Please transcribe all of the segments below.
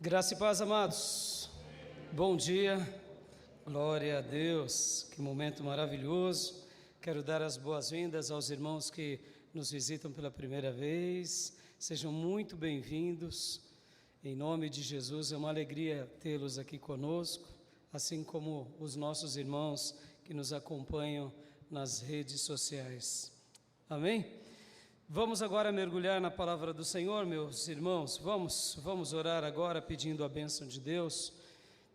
Graça e paz, amados. Bom dia, glória a Deus, que momento maravilhoso. Quero dar as boas-vindas aos irmãos que nos visitam pela primeira vez. Sejam muito bem-vindos. Em nome de Jesus, é uma alegria tê-los aqui conosco, assim como os nossos irmãos que nos acompanham nas redes sociais. Amém? Vamos agora mergulhar na palavra do Senhor, meus irmãos. Vamos orar agora pedindo a bênção de Deus,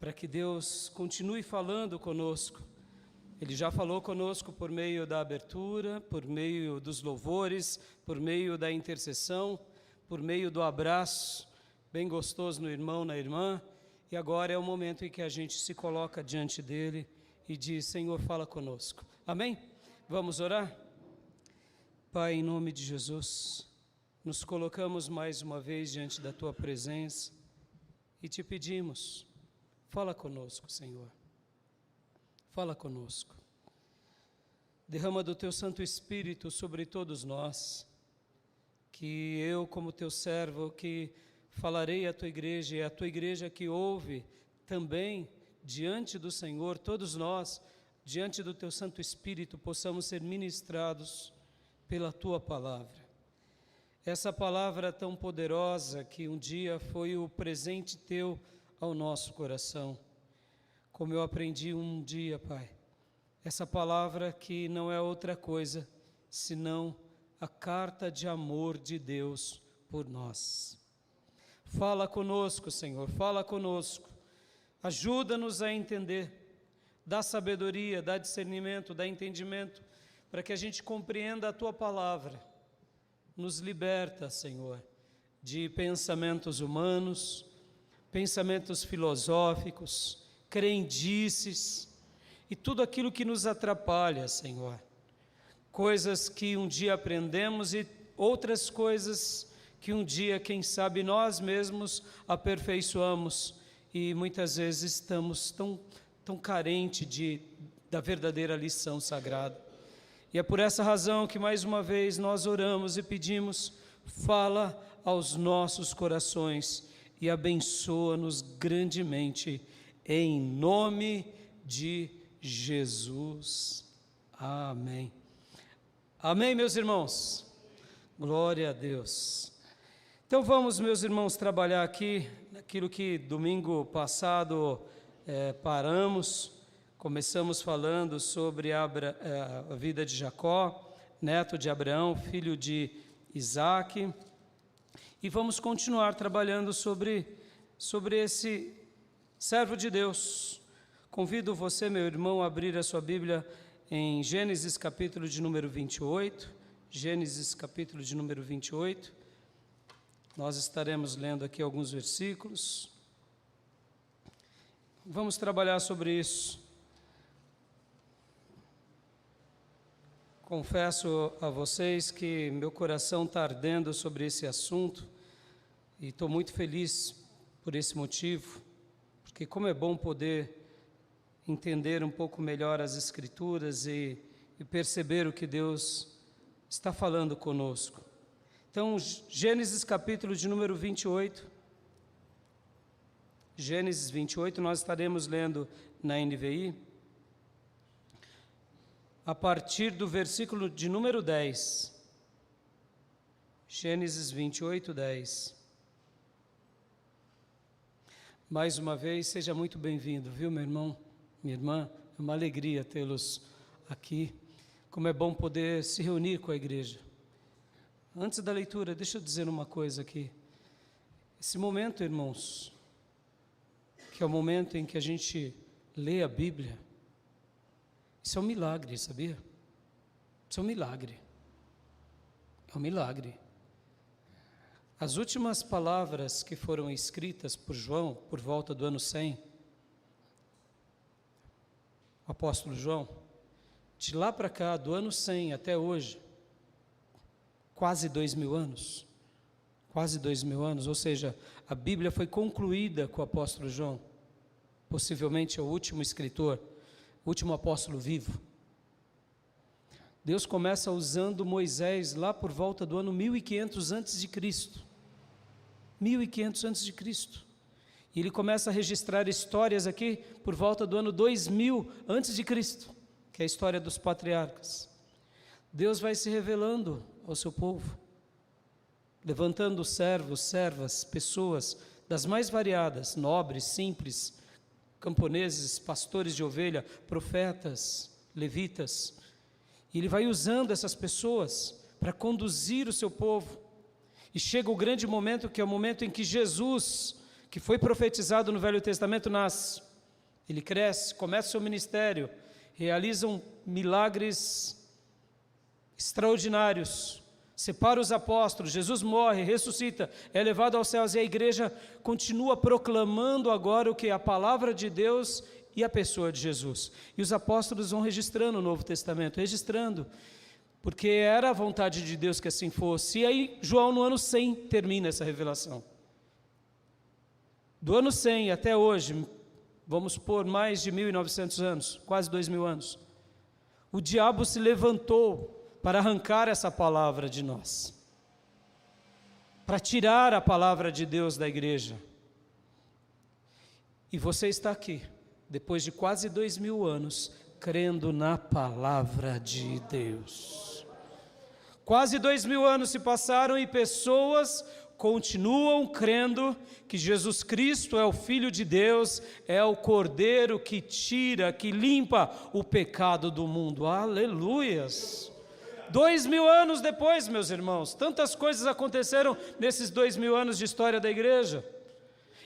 para que Deus continue falando conosco. Ele já falou conosco por meio da abertura, por meio dos louvores, por meio da intercessão, por meio do abraço bem gostoso no irmão, na irmã. E agora é o momento em que a gente se coloca diante dele e diz: Senhor, fala conosco. Amém? Vamos orar? Pai, em nome de Jesus, nos colocamos mais uma vez diante da Tua presença e te pedimos, fala conosco, Senhor, fala conosco. Derrama do Teu Santo Espírito sobre todos nós, que eu, como Teu servo, que falarei à Tua igreja e à Tua igreja que ouve também diante do Senhor, todos nós, diante do Teu Santo Espírito, possamos ser ministrados pela Tua palavra. Essa palavra tão poderosa que um dia foi o presente Teu ao nosso coração. Como eu aprendi um dia, Pai, essa palavra que não é outra coisa senão a carta de amor de Deus por nós. Fala conosco, Senhor, fala conosco. Ajuda-nos a entender, dá sabedoria, dá discernimento, dá entendimento, para que a gente compreenda a Tua palavra. Nos liberta, Senhor, de pensamentos humanos, pensamentos filosóficos, crendices e tudo aquilo que nos atrapalha, Senhor. Coisas que um dia aprendemos e outras coisas que um dia, quem sabe, nós mesmos aperfeiçoamos e muitas vezes estamos tão carentes da verdadeira lição sagrada. E é por essa razão que mais uma vez nós oramos e pedimos: fala aos nossos corações e abençoa-nos grandemente, em nome de Jesus. Amém. Amém, meus irmãos? Glória a Deus. Então vamos, meus irmãos, trabalhar aqui naquilo que domingo passado paramos. Começamos falando sobre a vida de Jacó, neto de Abraão, filho de Isaac, e vamos continuar trabalhando sobre esse servo de Deus. Convido você, meu irmão, a abrir a sua Bíblia em Gênesis capítulo de número 28, Gênesis capítulo de número 28, nós estaremos lendo aqui alguns versículos, vamos trabalhar sobre isso. Confesso a vocês que meu coração está ardendo sobre esse assunto e estou muito feliz por esse motivo, porque como é bom poder entender um pouco melhor as Escrituras e perceber o que Deus está falando conosco. Então, Gênesis capítulo de número 28, Gênesis 28, nós estaremos lendo na NVI, a partir do versículo de número 10, Gênesis 28, 10. Mais uma vez, seja muito bem-vindo, viu, meu irmão, minha irmã? É uma alegria tê-los aqui. Como é bom poder se reunir com a igreja. Antes da leitura, deixa eu dizer uma coisa aqui. Esse momento, irmãos, que é o momento em que a gente lê a Bíblia, isso é um milagre, sabia? Isso é um milagre. É um milagre. As últimas palavras que foram escritas por João, por volta do ano 100, o apóstolo João, de lá para cá, do ano 100 até hoje, quase 2000 anos, ou seja, a Bíblia foi concluída com o apóstolo João, possivelmente é o último escritor, o último apóstolo vivo. Deus começa usando Moisés lá por volta do ano 1500 a.C. 1500 a.C. E ele começa a registrar histórias aqui por volta do ano 2000 antes de Cristo, que é a história dos patriarcas. Deus vai se revelando ao seu povo, levantando servos, servas, pessoas das mais variadas, nobres, simples, camponeses, pastores de ovelha, profetas, levitas. E ele vai usando essas pessoas para conduzir o seu povo. E chega o grande momento, que é o momento em que Jesus, que foi profetizado no Velho Testamento, nasce. Ele cresce, começa o seu ministério, realizam milagres extraordinários, separa os apóstolos, Jesus morre, ressuscita, é levado aos céus, e a igreja continua proclamando agora o que? A palavra de Deus e a pessoa de Jesus. E os apóstolos vão registrando o Novo Testamento, registrando, porque era a vontade de Deus que assim fosse. E aí João no ano 100 termina essa revelação. Do ano 100 até hoje, vamos por mais de 1.900 anos, quase 2.000 anos, o diabo se levantou para arrancar essa palavra de nós, para tirar a palavra de Deus da igreja. E você está aqui, depois de quase 2.000 anos, crendo na palavra de Deus. Quase 2.000 anos se passaram e pessoas continuam crendo que Jesus Cristo é o Filho de Deus, é o Cordeiro que tira, que limpa o pecado do mundo. Aleluias! 2.000 anos depois, meus irmãos, tantas coisas aconteceram nesses 2.000 anos de história da igreja.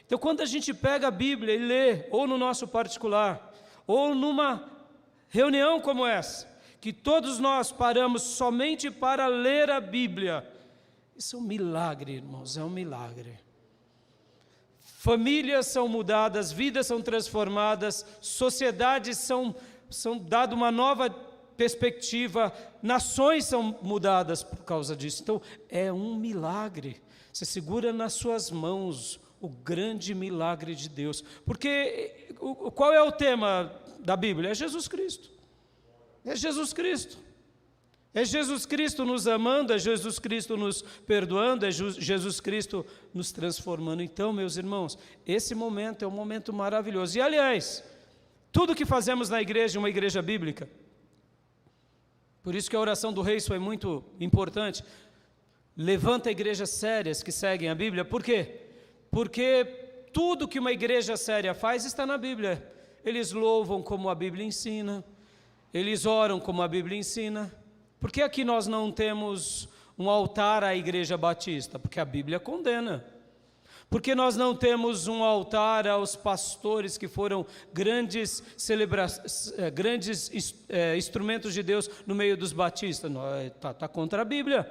Então, quando a gente pega a Bíblia e lê, ou no nosso particular, ou numa reunião como essa, que todos nós paramos somente para ler a Bíblia, isso é um milagre, irmãos, é um milagre. Famílias são mudadas, vidas são transformadas, sociedades são dado uma nova perspectiva, nações são mudadas por causa disso. Então, é um milagre. Você segura nas suas mãos o grande milagre de Deus. Porque qual é o tema da Bíblia? É Jesus Cristo. É Jesus Cristo. É Jesus Cristo nos amando, é Jesus Cristo nos perdoando, é Jesus Cristo nos transformando. Então, meus irmãos, esse momento é um momento maravilhoso. E, aliás, tudo que fazemos na igreja, uma igreja bíblica, por isso que a oração do Reis foi muito importante. Levanta igrejas sérias que seguem a Bíblia. Por quê? Porque tudo que uma igreja séria faz está na Bíblia. Eles louvam como a Bíblia ensina, eles oram como a Bíblia ensina. Por que aqui nós não temos um altar à Igreja Batista? Porque a Bíblia condena. Por que nós não temos um altar aos pastores que foram grandes instrumentos de Deus no meio dos batistas? Está contra a Bíblia.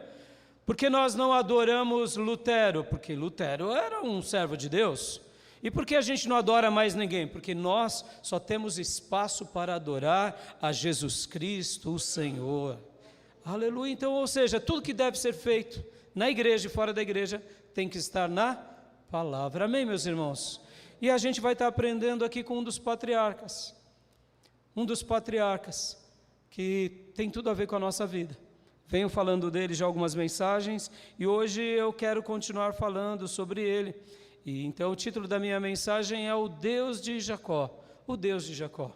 Por que nós não adoramos Lutero? Porque Lutero era um servo de Deus. E por que a gente não adora mais ninguém? Porque nós só temos espaço para adorar a Jesus Cristo, o Senhor. Aleluia. Então, ou seja, tudo que deve ser feito na igreja e fora da igreja tem que estar na palavra. Amém, meus irmãos? E a gente vai estar aprendendo aqui com um dos patriarcas que tem tudo a ver com a nossa vida. Venho falando dele já algumas mensagens e hoje eu quero continuar falando sobre ele. E então o título da minha mensagem é o Deus de Jacó, o Deus de Jacó.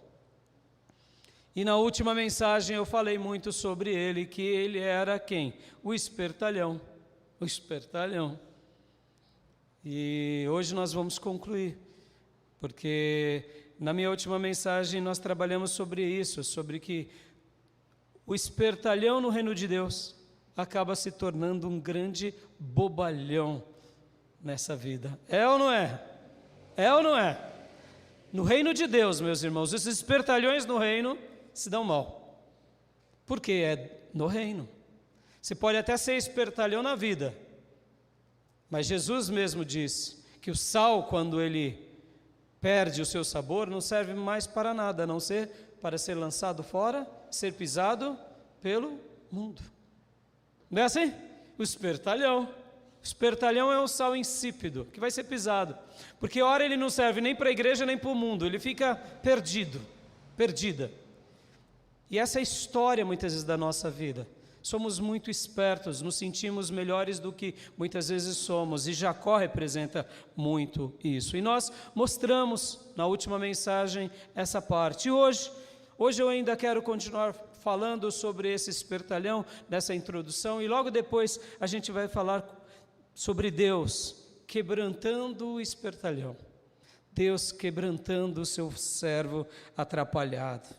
E na última mensagem eu falei muito sobre ele, que ele era quem? O espertalhão, o espertalhão. E hoje nós vamos concluir, porque na minha última mensagem nós trabalhamos sobre isso, sobre que o espertalhão no reino de Deus acaba se tornando um grande bobalhão nessa vida. É ou não é? É ou não é? No reino de Deus, meus irmãos, esses espertalhões no reino se dão mal. Porque é no reino. Você pode até ser espertalhão na vida, mas Jesus mesmo disse que o sal, quando ele perde o seu sabor, não serve mais para nada, a não ser para ser lançado fora, ser pisado pelo mundo. Não é assim? O espertalhão é um sal insípido, que vai ser pisado. Porque ora ele não serve nem para a igreja, nem para o mundo, ele fica perdida. E essa é a história, muitas vezes, da nossa vida. Somos muito espertos, nos sentimos melhores do que muitas vezes somos, e Jacó representa muito isso. E nós mostramos na última mensagem essa parte. E hoje eu ainda quero continuar falando sobre esse espertalhão, nessa introdução, e logo depois a gente vai falar sobre Deus quebrantando o espertalhão. Deus quebrantando o seu servo atrapalhado.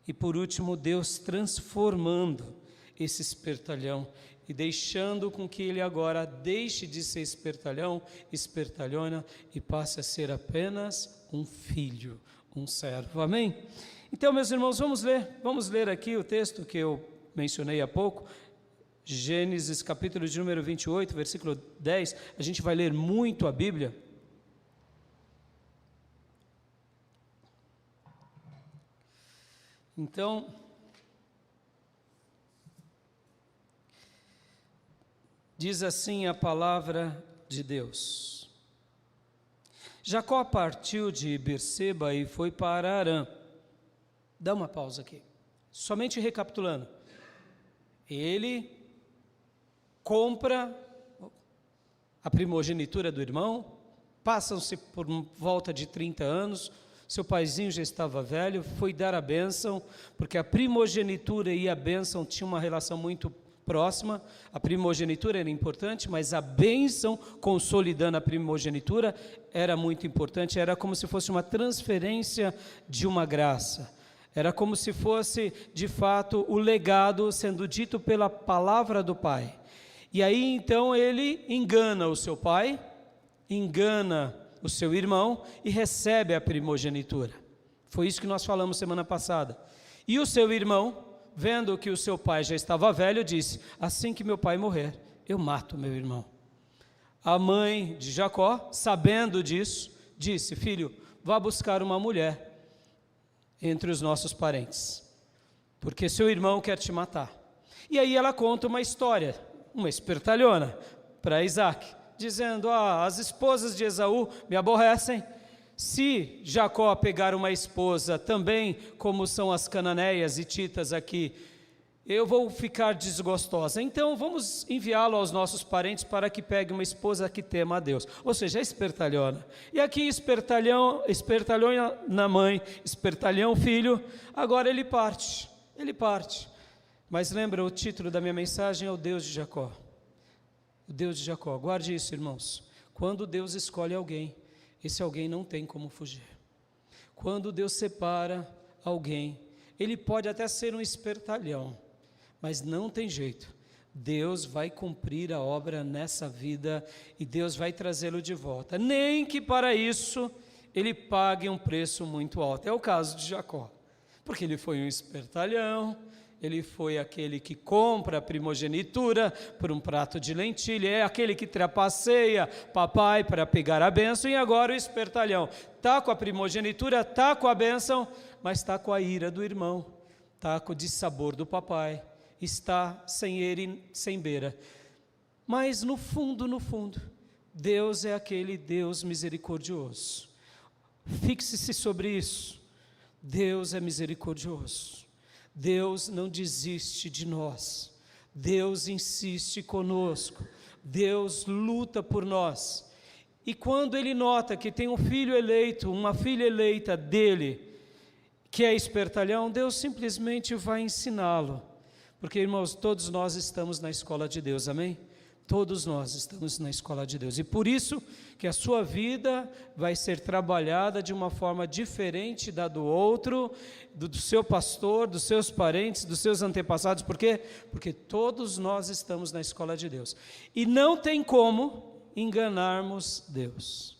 E por último, Deus transformando esse espertalhão e deixando com que ele agora deixe de ser espertalhona e passe a ser apenas um filho, um servo. Amém? Então, meus irmãos, vamos ler aqui o texto que eu mencionei há pouco, Gênesis capítulo de número 28, versículo 10, a gente vai ler muito a Bíblia. Então, diz assim a palavra de Deus. Jacó partiu de Berseba e foi para Harã. Dá uma pausa aqui. Somente recapitulando. Ele compra a primogenitura do irmão, passam-se por volta de 30 anos, seu paizinho já estava velho, foi dar a bênção, porque a primogenitura e a bênção tinham uma relação muito próxima. A primogenitura era importante, mas a bênção, consolidando a primogenitura, era muito importante, era como se fosse uma transferência de uma graça. Era como se fosse, de fato, o legado sendo dito pela palavra do pai. E aí, então, ele engana o seu pai, engana o seu irmão e recebe a primogenitura. Foi isso que nós falamos semana passada. E o seu irmão, vendo que o seu pai já estava velho, disse: assim que meu pai morrer, eu mato meu irmão. A mãe de Jacó, sabendo disso, disse: filho, vá buscar uma mulher entre os nossos parentes, porque seu irmão quer te matar. E aí ela conta uma história, uma espertalhona, para Isaac, dizendo: as esposas de Esaú me aborrecem. Se Jacó pegar uma esposa também, como são as cananeias e hititas aqui, eu vou ficar desgostosa. Então vamos enviá-lo aos nossos parentes para que pegue uma esposa que tema a Deus. Ou seja, espertalhona. E aqui espertalhona na mãe, espertalhão filho. Agora ele parte. Mas lembra, o título da minha mensagem é o Deus de Jacó. O Deus de Jacó. Guarde isso, irmãos. Quando Deus escolhe alguém, esse alguém não tem como fugir. Quando Deus separa alguém, ele pode até ser um espertalhão, mas não tem jeito. Deus vai cumprir a obra nessa vida e Deus vai trazê-lo de volta, nem que para isso ele pague um preço muito alto. É o caso de Jacó, porque ele foi um espertalhão, ele foi aquele que compra a primogenitura por um prato de lentilha, é aquele que trapaceia papai para pegar a bênção, e agora o espertalhão está com a primogenitura, está com a bênção, mas está com a ira do irmão, está com o dissabor do papai, está sem ele, sem beira. Mas no fundo, Deus é aquele Deus misericordioso. Fixe-se sobre isso. Deus é misericordioso. Deus não desiste de nós. Deus insiste conosco. Deus luta por nós. E quando Ele nota que tem um filho eleito, uma filha eleita dele, que é espertalhão, Deus simplesmente vai ensiná-lo. Porque, irmãos, todos nós estamos na escola de Deus, amém? Todos nós estamos na escola de Deus. E por isso que a sua vida vai ser trabalhada de uma forma diferente da do outro, do seu pastor, dos seus parentes, dos seus antepassados. Por quê? Porque todos nós estamos na escola de Deus. E não tem como enganarmos Deus.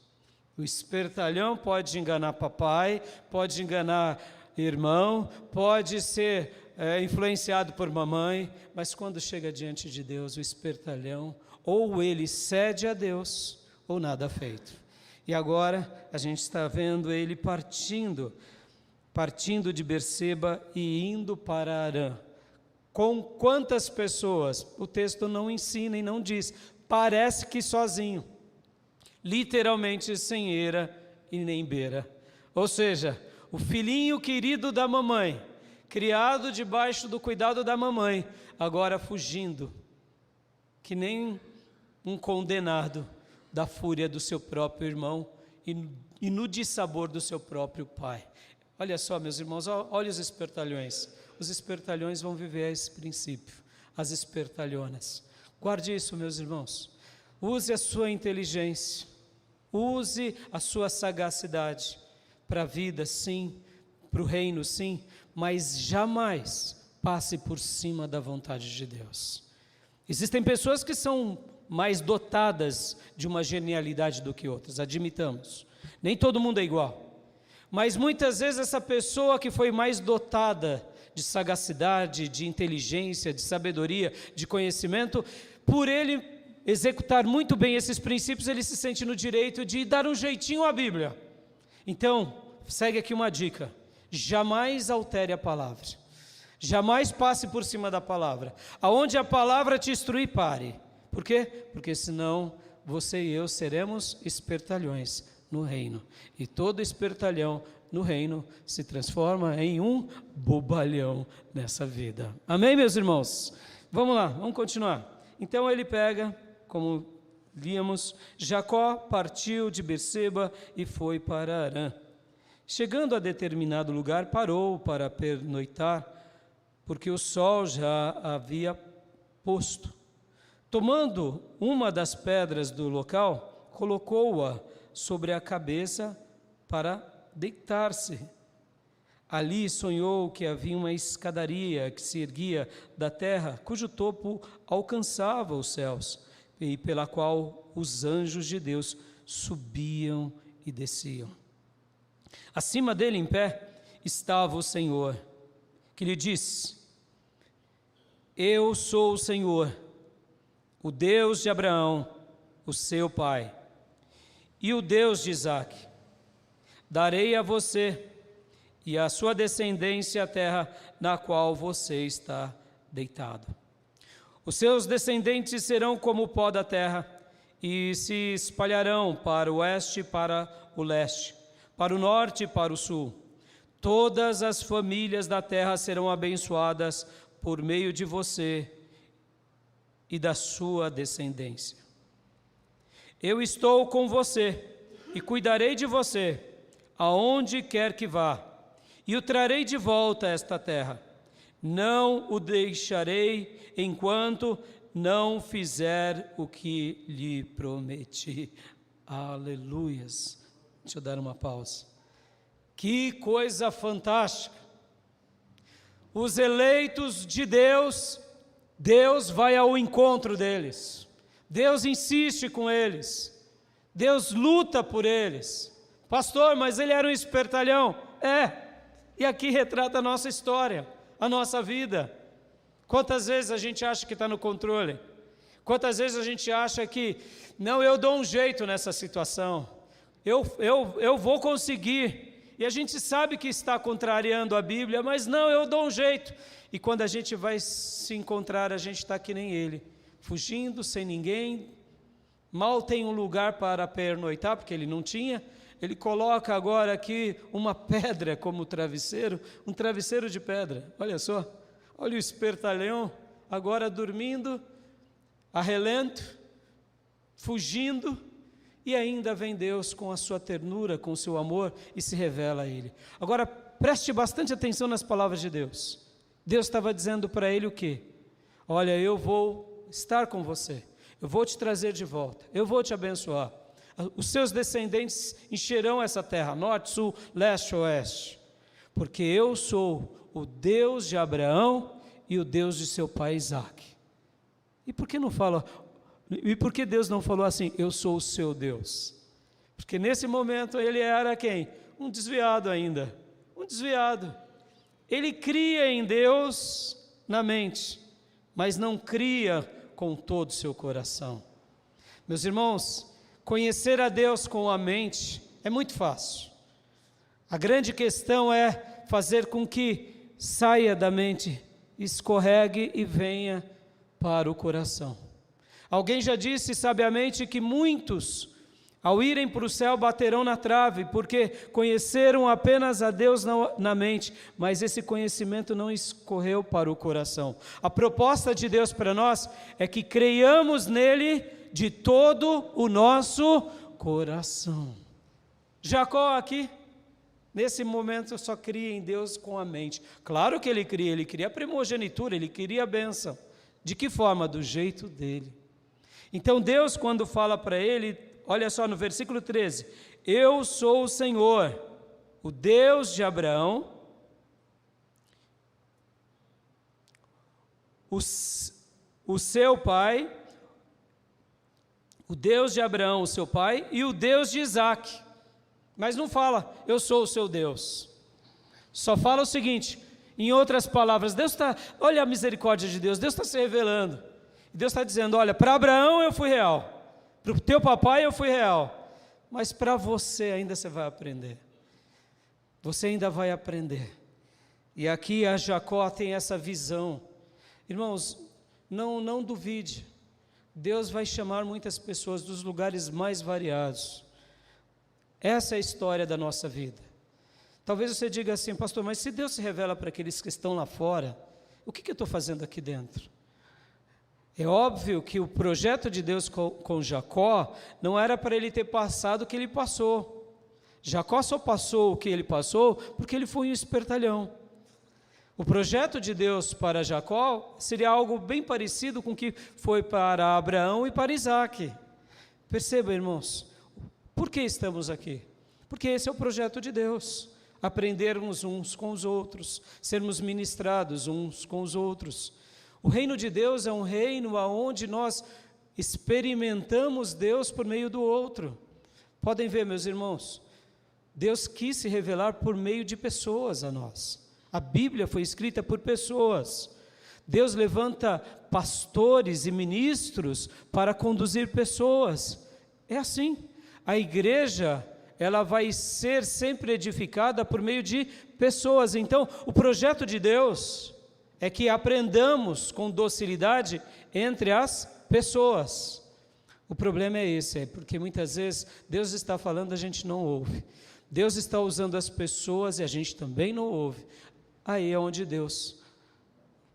O espertalhão pode enganar papai, pode enganar irmão, pode ser influenciado por mamãe, mas quando chega diante de Deus, o espertalhão, ou ele cede a Deus, ou nada feito. E agora a gente está vendo ele partindo de Berseba e indo para Harã. Com quantas pessoas? O texto não ensina e não diz, parece que sozinho, literalmente sem eira e nem beira. Ou seja, o filhinho querido da mamãe, criado debaixo do cuidado da mamãe, agora fugindo, que nem um condenado da fúria do seu próprio irmão e no dissabor do seu próprio pai. Olha só, meus irmãos, olha os espertalhões. Os espertalhões vão viver esse princípio, as espertalhonas. Guarde isso, meus irmãos. Use a sua inteligência, use a sua sagacidade para a vida, sim, para o reino, sim, mas jamais passe por cima da vontade de Deus. Existem pessoas que são mais dotadas de uma genialidade do que outras, admitamos. Nem todo mundo é igual. Mas muitas vezes essa pessoa que foi mais dotada de sagacidade, de inteligência, de sabedoria, de conhecimento, por ele executar muito bem esses princípios, ele se sente no direito de dar um jeitinho à Bíblia. Então, segue aqui uma dica: jamais altere a palavra, jamais passe por cima da palavra. Aonde a palavra te instruir, pare. Por quê? Porque senão você e eu seremos espertalhões no reino, e todo espertalhão no reino se transforma em um bobalhão nessa vida. Amém, meus irmãos? Vamos lá, vamos continuar. Então ele pega, como líamos, Jacó partiu de Berseba e foi para Harã. Chegando a determinado lugar, parou para pernoitar, porque o sol já havia posto. Tomando uma das pedras do local, colocou-a sobre a cabeça para deitar-se. Ali sonhou que havia uma escadaria que se erguia da terra, cujo topo alcançava os céus, e pela qual os anjos de Deus subiam e desciam. Acima dele, em pé, estava o Senhor, que lhe disse: Eu sou o Senhor, o Deus de Abraão, o seu pai, e o Deus de Isaque. Darei a você e à sua descendência a terra na qual você está deitado. Os seus descendentes serão como o pó da terra, e se espalharão para o oeste e para o leste, para o norte e para o sul. Todas as famílias da terra serão abençoadas por meio de você e da sua descendência. Eu estou com você e cuidarei de você, aonde quer que vá, e o trarei de volta a esta terra. Não o deixarei enquanto não fizer o que lhe prometi. Aleluias. Deixa eu dar uma pausa. Que coisa fantástica. Os eleitos de Deus, Deus vai ao encontro deles. Deus insiste com eles. Deus luta por eles. Pastor, mas ele era um espertalhão. E aqui retrata a nossa história, a nossa vida. Quantas vezes a gente acha que está no controle? Quantas vezes a gente acha que, não, eu dou um jeito nessa situação, eu vou conseguir, e a gente sabe que está contrariando a Bíblia, mas não, eu dou um jeito. E quando a gente vai se encontrar, a gente está que nem ele, fugindo, sem ninguém, mal tem um lugar para pernoitar, porque ele não tinha. Ele coloca agora aqui uma pedra como travesseiro, um travesseiro de pedra. Olha só, olha o espertalhão agora dormindo, a relento, fugindo, e ainda vem Deus com a sua ternura, com o seu amor, e se revela a ele. Agora, preste bastante atenção nas palavras de Deus. Deus estava dizendo para ele o quê? Olha, eu vou estar com você, eu vou te trazer de volta, eu vou te abençoar. Os seus descendentes encherão essa terra, norte, sul, leste, oeste, porque eu sou o Deus de Abraão e o Deus de seu pai Isaque. E por que Deus não falou assim, eu sou o seu Deus? Porque nesse momento ele era quem? Um desviado ainda, um desviado. Ele cria em Deus na mente, mas não cria com todo o seu coração. Meus irmãos, conhecer a Deus com a mente é muito fácil. A grande questão é fazer com que saia da mente, escorregue e venha para o coração. Alguém já disse sabiamente que muitos Ao irem para o céu, baterão na trave, porque conheceram apenas a Deus na mente, mas esse conhecimento não escorreu para o coração. A proposta de Deus para nós é que creiamos nele de todo o nosso coração. Jacó aqui, nesse momento, só cria em Deus com a mente. Claro que ele queria a primogenitura, ele queria a bênção. De que forma? Do jeito dele. Então Deus, quando fala para ele, olha só no versículo 13, eu sou o Senhor, o Deus de Abraão, o seu pai, o Deus de Abraão, o seu pai, e o Deus de Isaac. Mas não fala, eu sou o seu Deus. Só fala o seguinte, em outras palavras, Deus está, olha a misericórdia de Deus, Deus está se revelando. Deus está dizendo, olha, para Abraão eu fui real. Para o teu papai eu fui real, mas para você ainda você vai aprender. Você ainda vai aprender. E aqui a Jacó tem essa visão. Irmãos, não duvide. Deus vai chamar muitas pessoas dos lugares mais variados. Essa é a história da nossa vida. Talvez você diga assim, pastor, mas se Deus se revela para aqueles que estão lá fora, o que eu estou fazendo aqui dentro? É óbvio que o projeto de Deus com Jacó não era para ele ter passado o que ele passou. Jacó só passou o que ele passou porque ele foi um espertalhão. O projeto de Deus para Jacó seria algo bem parecido com o que foi para Abraão e para Isaac. Perceba, irmãos, por que estamos aqui? Porque esse é o projeto de Deus. Aprendermos uns com os outros, sermos ministrados uns com os outros. O reino de Deus é um reino onde nós experimentamos Deus por meio do outro. Podem ver, meus irmãos, Deus quis se revelar por meio de pessoas a nós. A Bíblia foi escrita por pessoas. Deus levanta pastores e ministros para conduzir pessoas. É assim. A igreja, ela vai ser sempre edificada por meio de pessoas. Então, o projeto de Deus é que aprendamos com docilidade entre as pessoas. O problema é esse, é porque muitas vezes Deus está falando, a gente não ouve. Deus está usando as pessoas e a gente também não ouve. Aí é onde Deus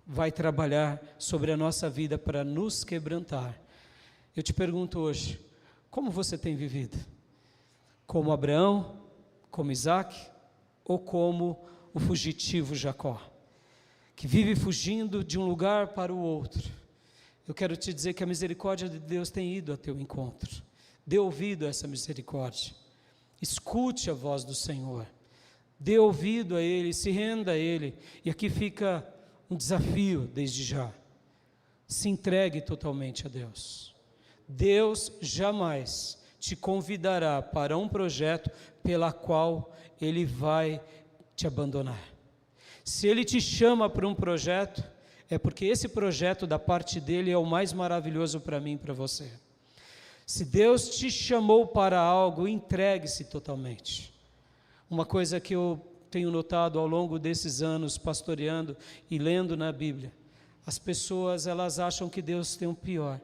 vai trabalhar sobre a nossa vida para nos quebrantar. Eu te pergunto hoje, como você tem vivido? Como Abraão, como Isaac ou como o fugitivo Jacó? Que vive fugindo de um lugar para o outro. Eu quero te dizer que a misericórdia de Deus tem ido ao teu encontro. Dê ouvido a essa misericórdia. Escute a voz do Senhor. Dê ouvido a Ele, se renda a Ele. E aqui fica um desafio desde já. Se entregue totalmente a Deus. Deus jamais te convidará para um projeto pela qual Ele vai te abandonar. Se Ele te chama para um projeto, é porque esse projeto da parte dEle é o mais maravilhoso para mim e para você. Se Deus te chamou para algo, entregue-se totalmente. Uma coisa que eu tenho notado ao longo desses anos, pastoreando e lendo na Bíblia, as pessoas, elas acham que Deus tem o pior,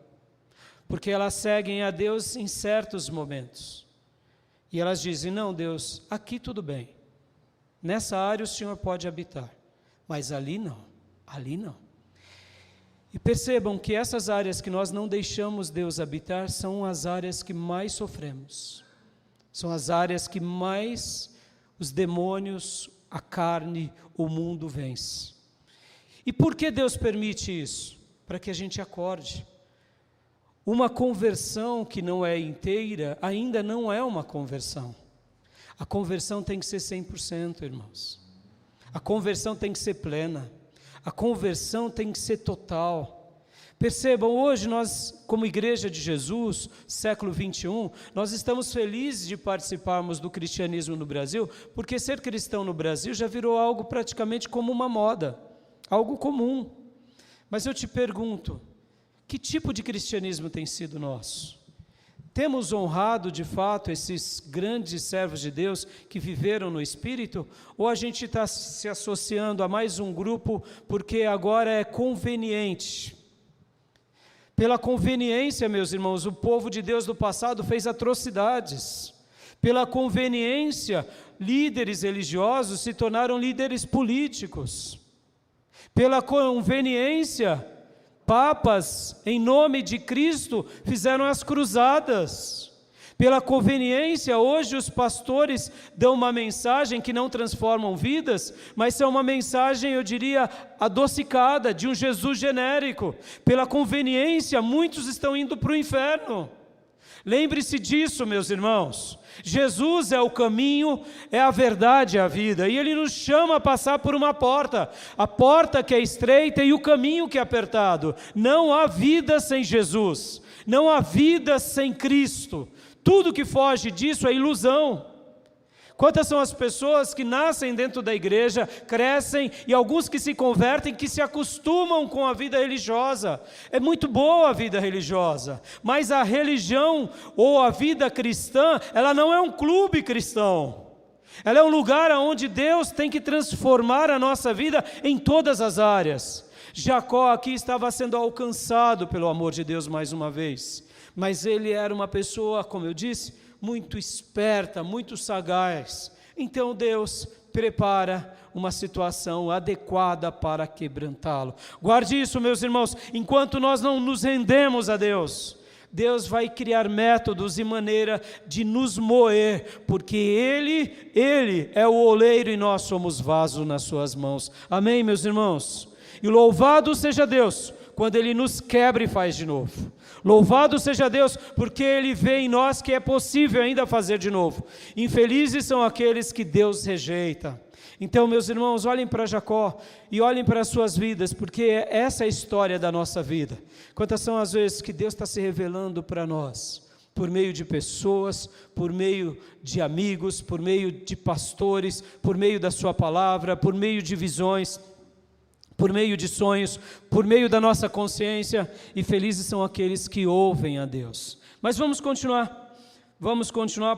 porque elas seguem a Deus em certos momentos. E elas dizem, não, Deus, aqui tudo bem. Nessa área o Senhor pode habitar, mas ali não, ali não. E percebam que essas áreas que nós não deixamos Deus habitar são as áreas que mais sofremos. São as áreas que mais os demônios, a carne, o mundo vence. E por que Deus permite isso? Para que a gente acorde. Uma conversão que não é inteira ainda não é uma conversão. A conversão tem que ser 100%, irmãos. A conversão tem que ser plena. A conversão tem que ser total. Percebam, hoje nós, como Igreja de Jesus, século 21, nós estamos felizes de participarmos do cristianismo no Brasil, porque ser cristão no Brasil já virou algo praticamente como uma moda, algo comum. Mas eu te pergunto, que tipo de cristianismo tem sido nosso? Temos honrado de fato esses grandes servos de Deus que viveram no Espírito? Ou a gente está se associando a mais um grupo porque agora é conveniente? Pela conveniência, meus irmãos, o povo de Deus do passado fez atrocidades. Pela conveniência, líderes religiosos se tornaram líderes políticos. Pela conveniência, papas, em nome de Cristo, fizeram as cruzadas. Pela conveniência, hoje os pastores dão uma mensagem que não transformam vidas, mas é uma mensagem, eu diria, adocicada, de um Jesus genérico. Pela conveniência, muitos estão indo para o inferno. Lembre-se disso, meus irmãos. Jesus é o caminho, é a verdade, é a vida, e Ele nos chama a passar por uma porta, a porta que é estreita e o caminho que é apertado. Não há vida sem Jesus, não há vida sem Cristo. Tudo que foge disso é ilusão. Quantas são as pessoas que nascem dentro da igreja, crescem, e alguns que se convertem, que se acostumam com a vida religiosa. É muito boa a vida religiosa, mas a religião ou a vida cristã, ela não é um clube cristão. Ela é um lugar onde Deus tem que transformar a nossa vida em todas as áreas. Jacó aqui estava sendo alcançado pelo amor de Deus mais uma vez, mas ele era uma pessoa, como eu disse, muito esperta, muito sagaz. Então Deus prepara uma situação adequada para quebrantá-lo. Guarde isso, meus irmãos, enquanto nós não nos rendemos a Deus, Deus vai criar métodos e maneira de nos moer, porque Ele é o oleiro e nós somos vaso nas suas mãos. Amém, meus irmãos? E louvado seja Deus, quando Ele nos quebra e faz de novo. Louvado seja Deus, porque Ele vê em nós que é possível ainda fazer de novo. Infelizes são aqueles que Deus rejeita. Então, meus irmãos, olhem para Jacó e olhem para as suas vidas, porque essa é a história da nossa vida. Quantas são as vezes que Deus está se revelando para nós, por meio de pessoas, por meio de amigos, por meio de pastores, por meio da sua palavra, por meio de visões, por meio de sonhos, por meio da nossa consciência, e felizes são aqueles que ouvem a Deus. Mas vamos continuar,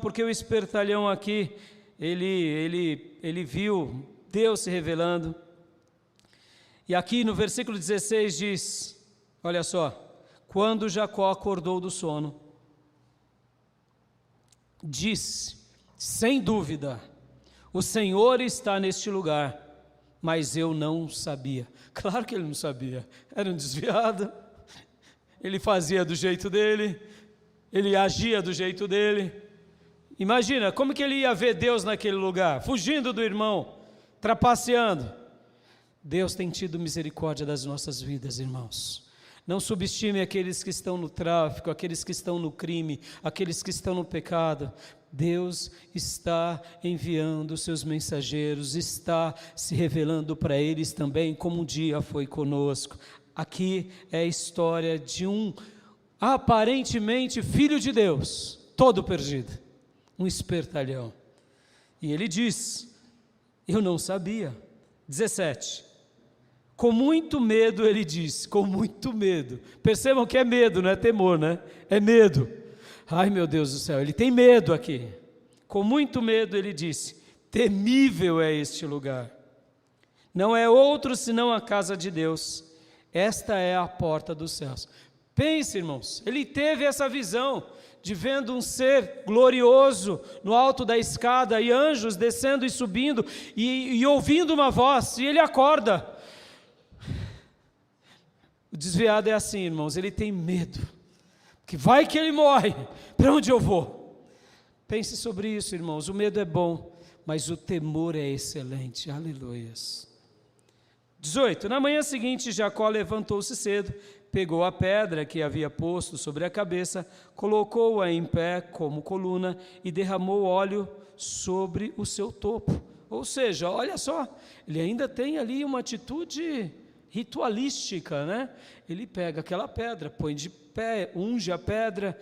porque o espertalhão aqui, ele viu Deus se revelando, e aqui no versículo 16 diz, olha só, quando Jacó acordou do sono, disse, sem dúvida, o Senhor está neste lugar, mas eu não sabia. Claro que ele não sabia, era um desviado, ele fazia do jeito dele, ele agia do jeito dele. Imagina, como que ele ia ver Deus naquele lugar, fugindo do irmão, trapaceando. Deus tem tido misericórdia das nossas vidas, irmãos. Não subestime aqueles que estão no tráfico, aqueles que estão no crime, aqueles que estão no pecado. Deus está enviando os seus mensageiros, está se revelando para eles também, como um dia foi conosco. Aqui é a história de um aparentemente filho de Deus, todo perdido, um espertalhão. E ele diz, eu não sabia. 17, com muito medo ele disse, com muito medo. Percebam que é medo, não é temor, né? É medo. Ai, meu Deus do céu, ele tem medo aqui. Com muito medo ele disse, temível é este lugar. Não é outro senão a casa de Deus. Esta é a porta dos céus. Pense, irmãos, ele teve essa visão de vendo um ser glorioso no alto da escada e anjos descendo e subindo e ouvindo uma voz, e ele acorda. O desviado é assim, irmãos, ele tem medo. Que vai que ele morre, para onde eu vou? Pense sobre isso, irmãos, o medo é bom, mas o temor é excelente, aleluias. 18, na manhã seguinte Jacó levantou-se cedo, pegou a pedra que havia posto sobre a cabeça, colocou-a em pé como coluna e derramou óleo sobre o seu topo. Ou seja, olha só, ele ainda tem ali uma atitude ritualística, né? Ele pega aquela pedra, põe de pé, unge a pedra.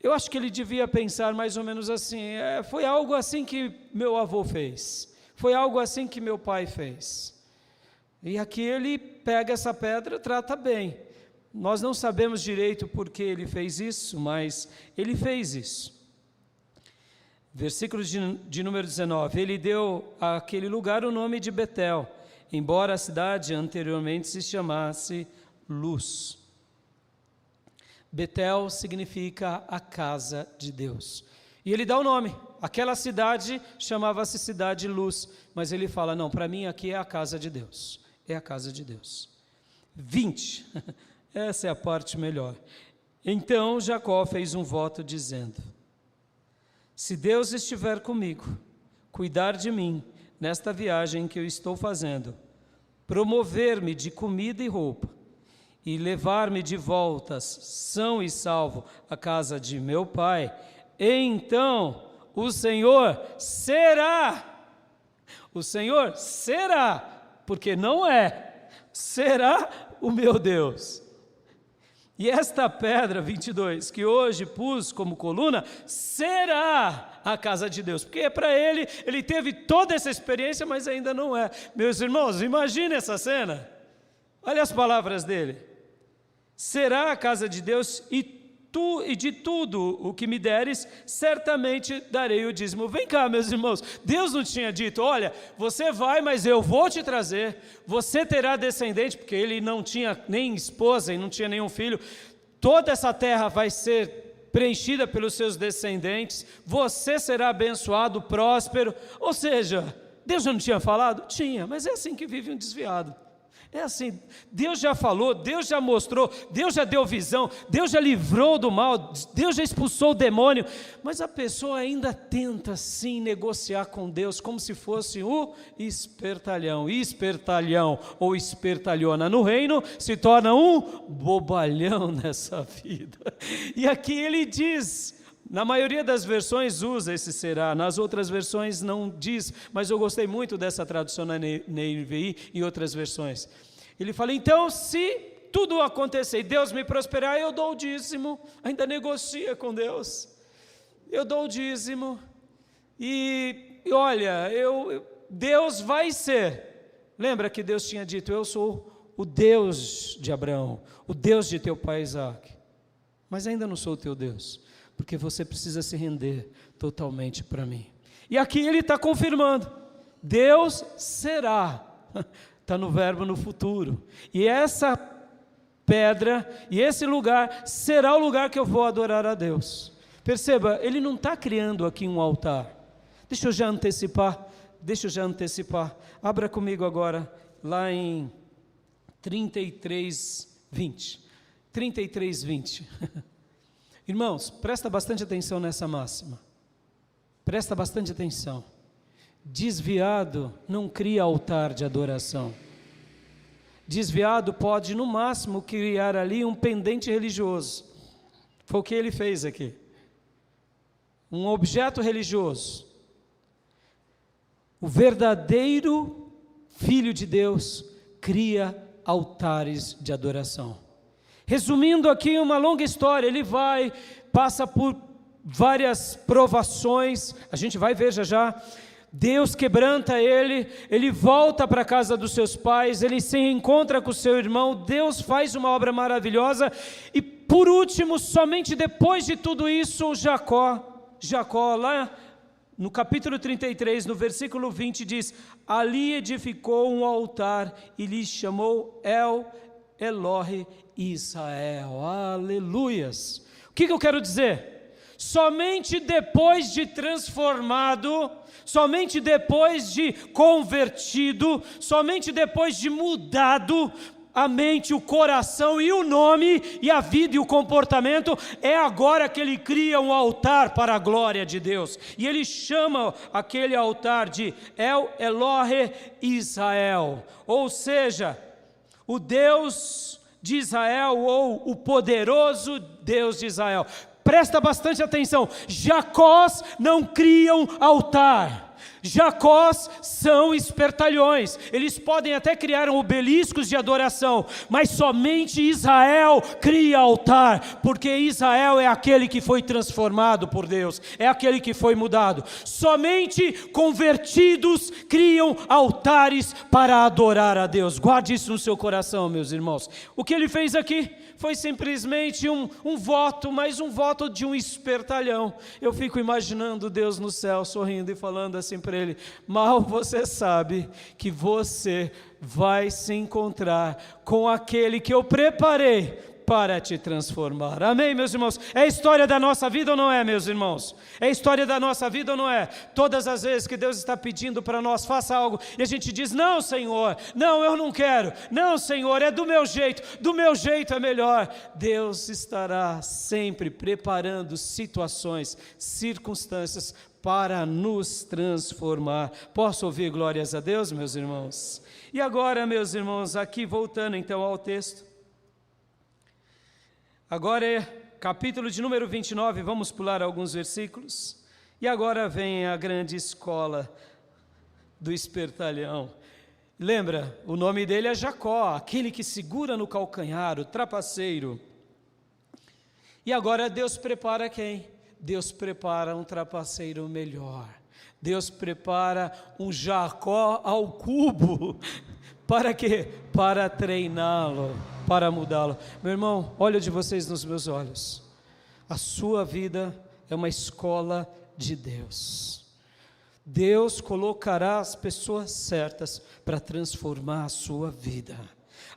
Eu acho que ele devia pensar mais ou menos assim, foi algo assim que meu avô fez, foi algo assim que meu pai fez. E aqui ele pega essa pedra, trata bem. Nós não sabemos direito por que ele fez isso, mas ele fez isso. Versículo de número 19, ele deu àquele lugar o nome de Betel, embora a cidade anteriormente se chamasse Luz. Betel significa a casa de Deus. E ele dá o nome. Aquela cidade chamava-se Cidade Luz. Mas ele fala, não, para mim aqui é a casa de Deus. É a casa de Deus. 20. Essa é a parte melhor. Então Jacó fez um voto dizendo: se Deus estiver comigo, cuidar de mim nesta viagem que eu estou fazendo, promover-me de comida e roupa, e levar-me de volta são e salvo à casa de meu pai, então o Senhor será, porque não é, será o meu Deus. E esta pedra, 22, que hoje pus como coluna, será a casa de Deus. Porque para ele teve toda essa experiência, mas ainda não é. Meus irmãos, imagine essa cena. Olha as palavras dele. Será a casa de Deus e de tudo o que me deres, certamente darei o dízimo. Vem cá, meus irmãos, Deus não tinha dito, olha, você vai, mas eu vou te trazer, você terá descendente, porque ele não tinha nem esposa e não tinha nenhum filho, toda essa terra vai ser preenchida pelos seus descendentes, você será abençoado, próspero, ou seja, Deus já não tinha falado? Tinha, mas é assim que vive um desviado. É assim, Deus já falou, Deus já mostrou, Deus já deu visão, Deus já livrou do mal, Deus já expulsou o demônio, mas a pessoa ainda tenta sim negociar com Deus como se fosse o espertalhão ou espertalhona no reino, se torna um bobalhão nessa vida. E aqui ele diz, na maioria das versões usa esse será, nas outras versões não diz, mas eu gostei muito dessa tradução na NVI e outras versões. Ele fala, então se tudo acontecer e Deus me prosperar, eu dou o dízimo, ainda negocia com Deus, eu dou o dízimo, e olha, Deus vai ser, lembra que Deus tinha dito, eu sou o Deus de Abraão, o Deus de teu pai Isaac, mas ainda não sou o teu Deus, porque você precisa se render totalmente para mim. E aqui ele está confirmando, Deus será, está no verbo no futuro, e essa pedra, e esse lugar, será o lugar que eu vou adorar a Deus. Perceba, ele não está criando aqui um altar, deixa eu já antecipar, abra comigo agora, lá em 33:20, Irmãos, presta bastante atenção nessa máxima, presta bastante atenção, desviado não cria altar de adoração, desviado pode no máximo criar ali um pendente religioso, foi o que ele fez aqui, um objeto religioso. O verdadeiro Filho de Deus cria altares de adoração. Resumindo aqui uma longa história, ele passa por várias provações, a gente vai ver já, Deus quebranta ele volta para a casa dos seus pais, ele se encontra com o seu irmão, Deus faz uma obra maravilhosa, e por último, somente depois de tudo isso, Jacó lá no capítulo 33, no versículo 20 diz, ali edificou um altar e lhe chamou El-Elohe Israel, aleluias. O que eu quero dizer? Somente depois de transformado, somente depois de convertido, somente depois de mudado a mente, o coração e o nome, e a vida e o comportamento, é agora que ele cria um altar para a glória de Deus, e ele chama aquele altar de El-Elohe Israel, ou seja, o Deus de Israel, ou o poderoso Deus de Israel. Presta bastante atenção, Jacós não criam altar, Jacós são espertalhões, eles podem até criar obeliscos de adoração, mas somente Israel cria altar, porque Israel é aquele que foi transformado por Deus, é aquele que foi mudado. Somente convertidos criam altares para adorar a Deus. Guarde isso no seu coração, meus irmãos. O que ele fez aqui foi simplesmente um voto, mas um voto de um espertalhão. Eu fico imaginando Deus no céu sorrindo e falando assim para ele, mal você sabe que você vai se encontrar com aquele que eu preparei Para te transformar. Amém, meus irmãos? É a história da nossa vida ou não é, meus irmãos? É a história da nossa vida ou não é? Todas as vezes que Deus está pedindo para nós, faça algo, e a gente diz, não, Senhor, não, eu não quero, não, Senhor, é do meu jeito é melhor. Deus estará sempre preparando situações, circunstâncias para nos transformar. Posso ouvir glórias a Deus, meus irmãos? E agora, meus irmãos, aqui voltando então ao texto, agora é capítulo de número 29, vamos pular alguns versículos, e agora vem a grande escola do espertalhão. Lembra, o nome dele é Jacó, aquele que segura no calcanhar, o trapaceiro. E agora Deus prepara quem? Deus prepara um trapaceiro melhor. Deus prepara um Jacó ao cubo. Para quê? Para treiná-lo, para mudá-lo. Meu irmão, olho de vocês nos meus olhos. A sua vida é uma escola de Deus. Deus colocará as pessoas certas para transformar a sua vida.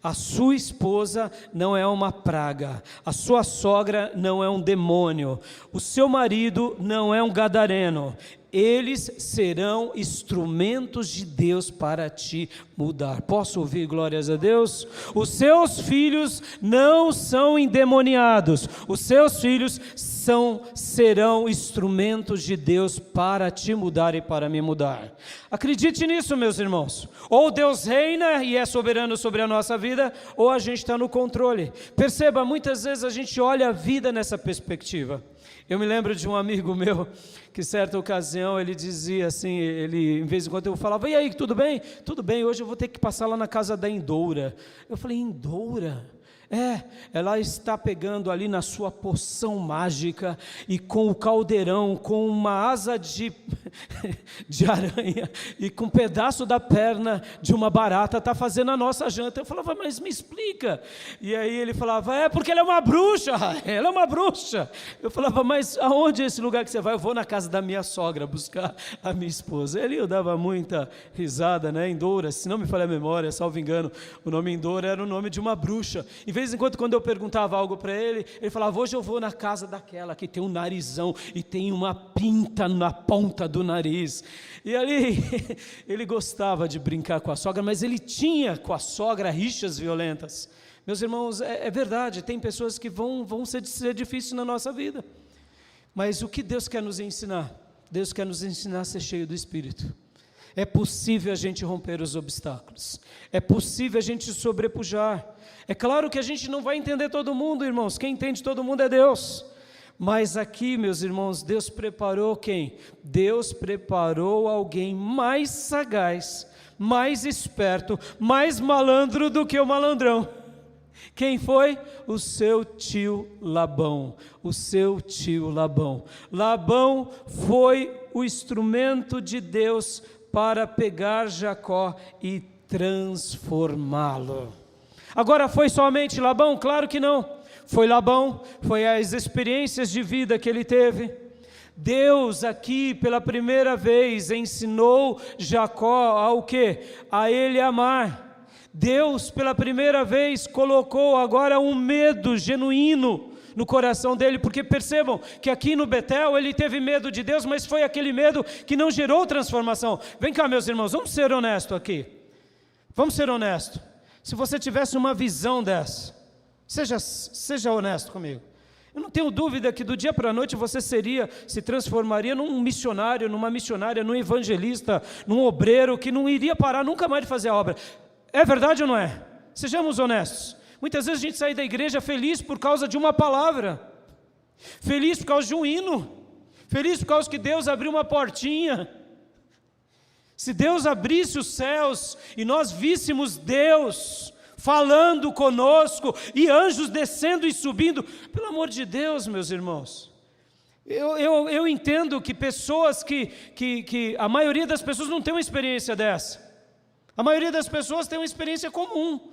A sua esposa não é uma praga, a sua sogra não é um demônio, o seu marido não é um gadareno. Eles serão instrumentos de Deus para te mudar. Posso ouvir glórias a Deus? Os seus filhos não são endemoniados, os seus filhos serão instrumentos de Deus para te mudar e para me mudar. Acredite nisso, meus irmãos. Ou Deus reina e é soberano sobre a nossa vida, ou a gente está no controle. Perceba, muitas vezes a gente olha a vida nessa perspectiva. Eu me lembro de um amigo meu, que certa ocasião ele dizia assim, em vez em quando eu falava, e aí, tudo bem? Tudo bem, hoje eu vou ter que passar lá na casa da Indoura. Eu falei, Indoura? Ela está pegando ali na sua poção mágica e com o caldeirão, com uma asa de aranha e com um pedaço da perna de uma barata, está fazendo a nossa janta. Eu falava, mas me explica. E aí ele falava, porque ela é uma bruxa, ela é uma bruxa. Eu falava, mas aonde é esse lugar que você vai? Eu vou na casa da minha sogra buscar a minha esposa. Eu dava muita risada, né? Indoura, se não me falha a memória, salvo engano, o nome Indoura era o nome de uma bruxa. De vez em quando eu perguntava algo para ele, ele falava, hoje eu vou na casa daquela que tem um narizão e tem uma pinta na ponta do nariz. E ali, ele gostava de brincar com a sogra, mas ele tinha com a sogra rixas violentas. Meus irmãos, é verdade, tem pessoas que vão ser difíceis na nossa vida. Mas o que Deus quer nos ensinar? Deus quer nos ensinar a ser cheio do Espírito. É possível a gente romper os obstáculos. É possível a gente sobrepujar. É claro que a gente não vai entender todo mundo, irmãos. Quem entende todo mundo é Deus. Mas aqui, meus irmãos, Deus preparou quem? Deus preparou alguém mais sagaz, mais esperto, mais malandro do que o malandrão. Quem foi? O seu tio Labão. O seu tio Labão. Labão foi o instrumento de Deus para pegar Jacó e transformá-lo. Agora, foi somente Labão? Claro que não. Foi Labão, foi as experiências de vida que ele teve. Deus aqui, pela primeira vez, ensinou Jacó ao quê? A ele amar. Deus, pela primeira vez, colocou agora um medo genuíno no coração dele, porque percebam que aqui no Betel ele teve medo de Deus, mas foi aquele medo que não gerou transformação. Vem cá, meus irmãos, vamos ser honestos aqui. Vamos ser honestos. Se você tivesse uma visão dessa, seja honesto comigo. Eu não tenho dúvida que do dia para a noite você se transformaria num missionário, numa missionária, num evangelista, num obreiro que não iria parar nunca mais de fazer a obra. É verdade ou não é? Sejamos honestos. Muitas vezes a gente sai da igreja feliz por causa de uma palavra, feliz por causa de um hino, feliz por causa que Deus abriu uma portinha. Se Deus abrisse os céus e nós víssemos Deus falando conosco e anjos descendo e subindo, pelo amor de Deus, meus irmãos, eu entendo que pessoas que a maioria das pessoas não tem uma experiência dessa, a maioria das pessoas tem uma experiência comum.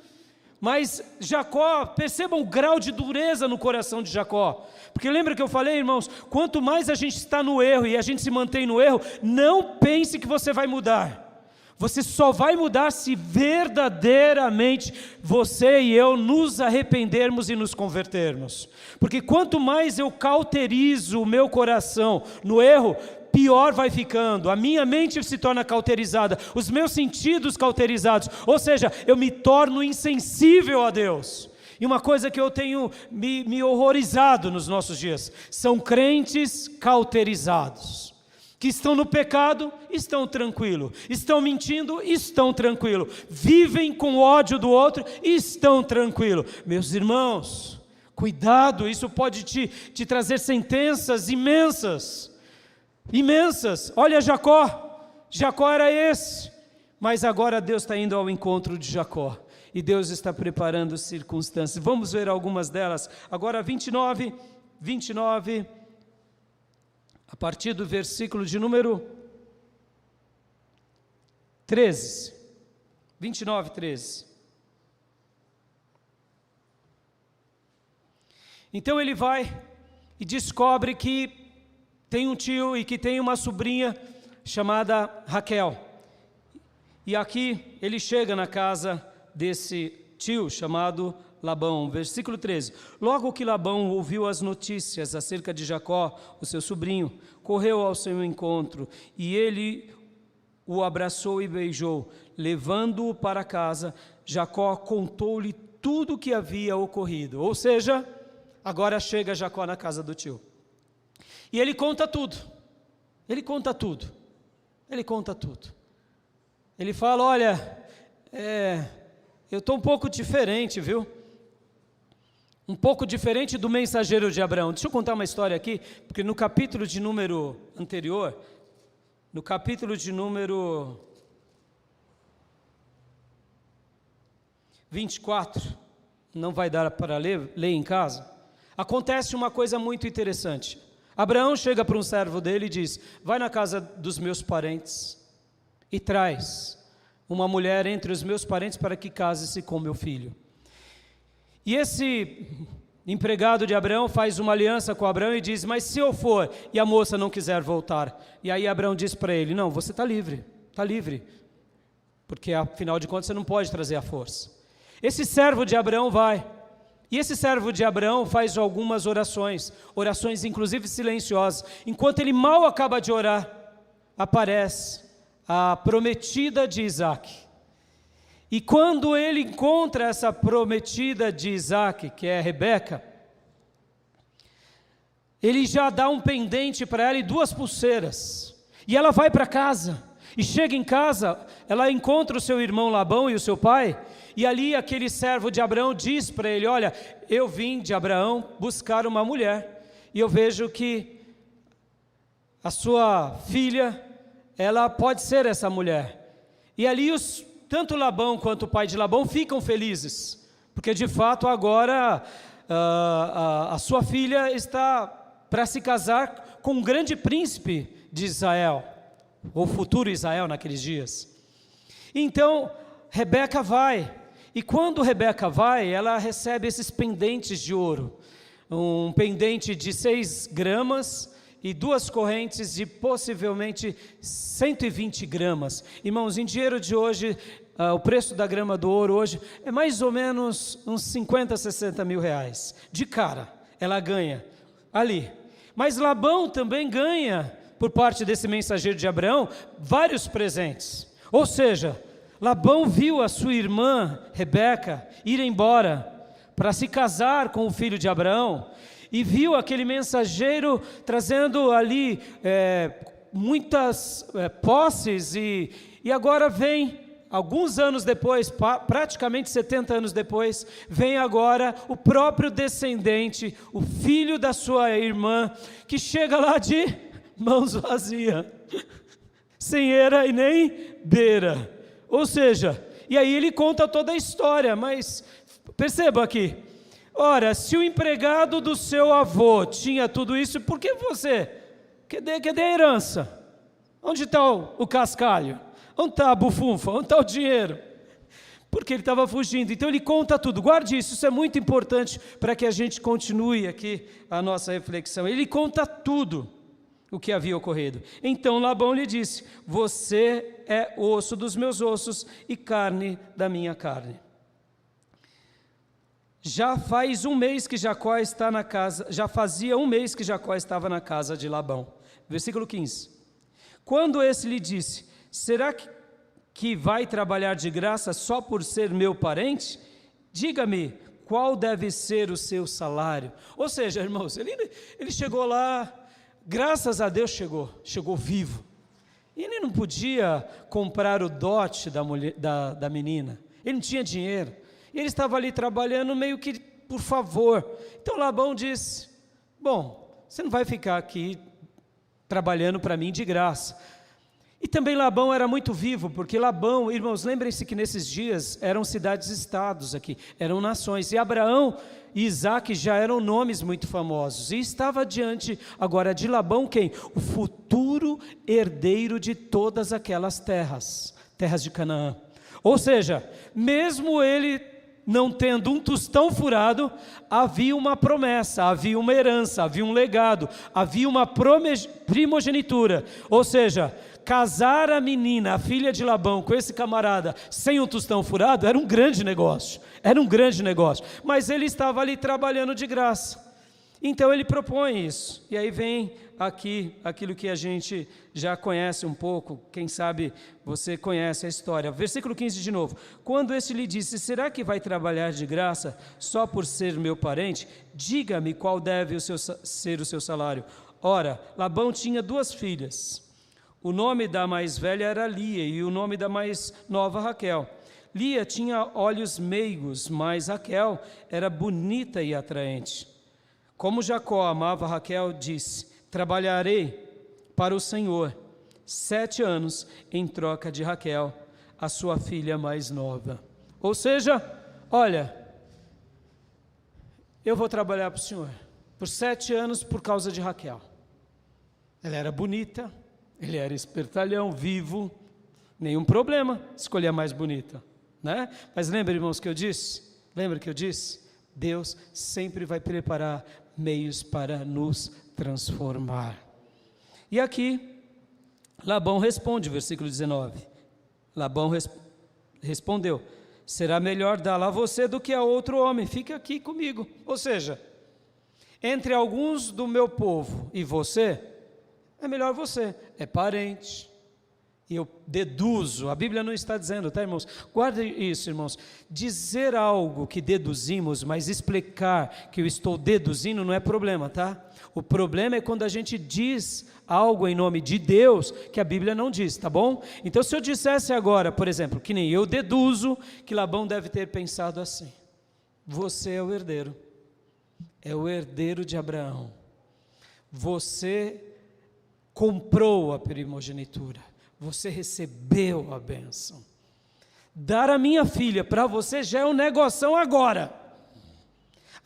Mas Jacó, percebam o grau de dureza no coração de Jacó. Porque lembra que eu falei, irmãos, quanto mais a gente está no erro e a gente se mantém no erro, não pense que você vai mudar. Você só vai mudar se verdadeiramente você e eu nos arrependermos e nos convertermos. Porque quanto mais eu cauterizo o meu coração no erro, pior vai ficando. A minha mente se torna cauterizada, os meus sentidos cauterizados. Ou seja, eu me torno insensível a Deus. E uma coisa que eu tenho me horrorizado nos nossos dias, são crentes cauterizados. Que estão no pecado, estão tranquilos. Estão mentindo, estão tranquilos. Vivem com ódio do outro, estão tranquilos. Meus irmãos, cuidado, isso pode te trazer sentenças imensas. Imensas. Olha Jacó. Jacó era esse. Mas agora Deus está indo ao encontro de Jacó. E Deus está preparando circunstâncias. Vamos ver algumas delas. Agora 29, a partir do versículo de número 13. 29, 13. Então ele vai e descobre que tem um tio e que tem uma sobrinha chamada Raquel. E aqui ele chega na casa desse tio chamado Labão, versículo 13. Logo que Labão ouviu as notícias acerca de Jacó, o seu sobrinho, correu ao seu encontro e ele o abraçou e beijou. Levando-o para casa, Jacó contou-lhe tudo o que havia ocorrido. Ou seja, agora chega Jacó na casa do tio. E ele conta tudo. Ele conta tudo. Ele conta tudo. Ele fala, olha, eu estou um pouco diferente, viu? Um pouco diferente do mensageiro de Abraão. Deixa eu contar uma história aqui, porque no capítulo de número anterior, no capítulo de número 24, não vai dar para ler em casa, acontece uma coisa muito interessante. Abraão chega para um servo dele e diz, vai na casa dos meus parentes e traz uma mulher entre os meus parentes para que case-se com meu filho. E esse empregado de Abraão faz uma aliança com Abraão e diz, mas se eu for e a moça não quiser voltar? E aí Abraão diz para ele, não, você está livre, porque afinal de contas você não pode trazer a força. Esse servo de Abraão vai, e esse servo de Abraão faz algumas orações inclusive silenciosas. Enquanto ele mal acaba de orar, aparece a prometida de Isaac. E quando ele encontra essa prometida de Isaac, que é Rebeca, ele já dá um pendente para ela e 2 pulseiras. E ela vai para casa. E chega em casa, ela encontra o seu irmão Labão e o seu pai. E ali aquele servo de Abraão diz para ele, olha, eu vim de Abraão buscar uma mulher. E eu vejo que a sua filha, ela pode ser essa mulher. E ali tanto Labão quanto o pai de Labão ficam felizes, porque de fato agora a sua filha está para se casar com um grande príncipe de Israel, ou futuro Israel naqueles dias. Então Rebeca vai, e quando Rebeca vai, ela recebe esses pendentes de ouro, um pendente de 6 gramas, e 2 correntes de possivelmente 120 gramas. Irmãos, em dinheiro de hoje, o preço da grama do ouro hoje é mais ou menos uns 50, 60 mil reais. De cara, ela ganha ali. Mas Labão também ganha, por parte desse mensageiro de Abraão, vários presentes. Ou seja, Labão viu a sua irmã, Rebeca, ir embora para se casar com o filho de Abraão, e viu aquele mensageiro trazendo ali muitas posses, e agora vem, alguns anos depois, praticamente 70 anos depois, vem agora o próprio descendente, o filho da sua irmã, que chega lá de mãos vazias, sem eira e nem beira. Ou seja, e aí ele conta toda a história, mas perceba aqui, ora, se o empregado do seu avô tinha tudo isso, por que você? Cadê a herança? Onde está o cascalho? Onde está a bufunfa? Onde está o dinheiro? Porque ele estava fugindo. Então ele conta tudo. Guarde isso é muito importante para que a gente continue aqui a nossa reflexão. Ele conta tudo. o que havia ocorrido. Então Labão lhe disse: você é osso dos meus ossos e carne da minha carne. Já fazia um mês que Jacó estava na casa de Labão. Versículo 15. Quando esse lhe disse: será que vai trabalhar de graça só por ser meu parente? Diga-me, qual deve ser o seu salário? Ou seja, irmãos, ele chegou lá, graças a Deus chegou vivo. E ele não podia comprar o dote da menina, ele não tinha dinheiro. E ele estava ali trabalhando meio que por favor. Então Labão disse: bom, você não vai ficar aqui trabalhando para mim de graça. E também Labão era muito vivo, porque Labão, irmãos, lembrem-se que nesses dias eram cidades-estados aqui, eram nações, e Abraão e Isaac já eram nomes muito famosos, e estava diante agora de Labão quem? O futuro herdeiro de todas aquelas terras de Canaã. Ou seja, mesmo ele não tendo um tostão furado, havia uma promessa, havia uma herança, havia um legado, havia uma primogenitura. Ou seja, casar a menina, a filha de Labão, com esse camarada, sem um tostão furado, era um grande negócio, mas ele estava ali trabalhando de graça. Então ele propõe isso, e aí vem aqui aquilo que a gente já conhece um pouco, quem sabe você conhece a história. Versículo 15 de novo: quando esse lhe disse: será que vai trabalhar de graça só por ser meu parente? Diga-me qual deve ser o seu salário. Ora, Labão tinha 2 filhas, o nome da mais velha era Lia e o nome da mais nova Raquel. Lia tinha olhos meigos, mas Raquel era bonita e atraente. Como Jacó amava Raquel, disse: trabalharei para o Senhor 7 anos em troca de Raquel, a sua filha mais nova. Ou seja, olha, eu vou trabalhar para o Senhor por 7 anos por causa de Raquel. Ela era bonita, ele era espertalhão, vivo, nenhum problema escolher a mais bonita, né? Mas lembra, irmãos, que eu disse? Deus sempre vai preparar meios para nos transformar. E aqui, Labão responde, versículo 19. Labão respondeu: será melhor dá-la a você do que a outro homem, fique aqui comigo. Ou seja, entre alguns do meu povo e você, é melhor você, é parente. E eu deduzo, a Bíblia não está dizendo, tá, irmãos? Guarde isso, irmãos. Dizer algo que deduzimos, mas explicar que eu estou deduzindo não é problema, tá? O problema é quando a gente diz algo em nome de Deus que a Bíblia não diz, tá bom? Então, se eu dissesse agora, por exemplo, que nem eu deduzo que Labão deve ter pensado assim: você é o herdeiro de Abraão, você comprou a primogenitura, você recebeu a bênção. Dar a minha filha para você já é um negoção agora.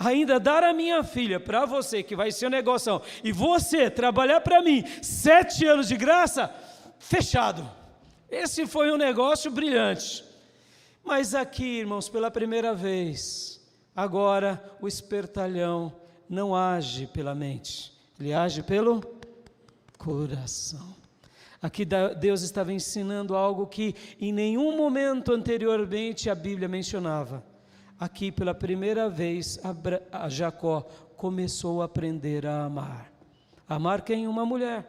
Ainda dar a minha filha para você, que vai ser um negoção, e você trabalhar para mim 7 anos de graça, fechado. Esse foi um negócio brilhante. Mas aqui, irmãos, pela primeira vez, agora o espertalhão não age pela mente, ele age pelo coração. Aqui Deus estava ensinando algo que em nenhum momento anteriormente a Bíblia mencionava. Aqui pela primeira vez Jacó começou a aprender a amar. Amar quem? Uma mulher.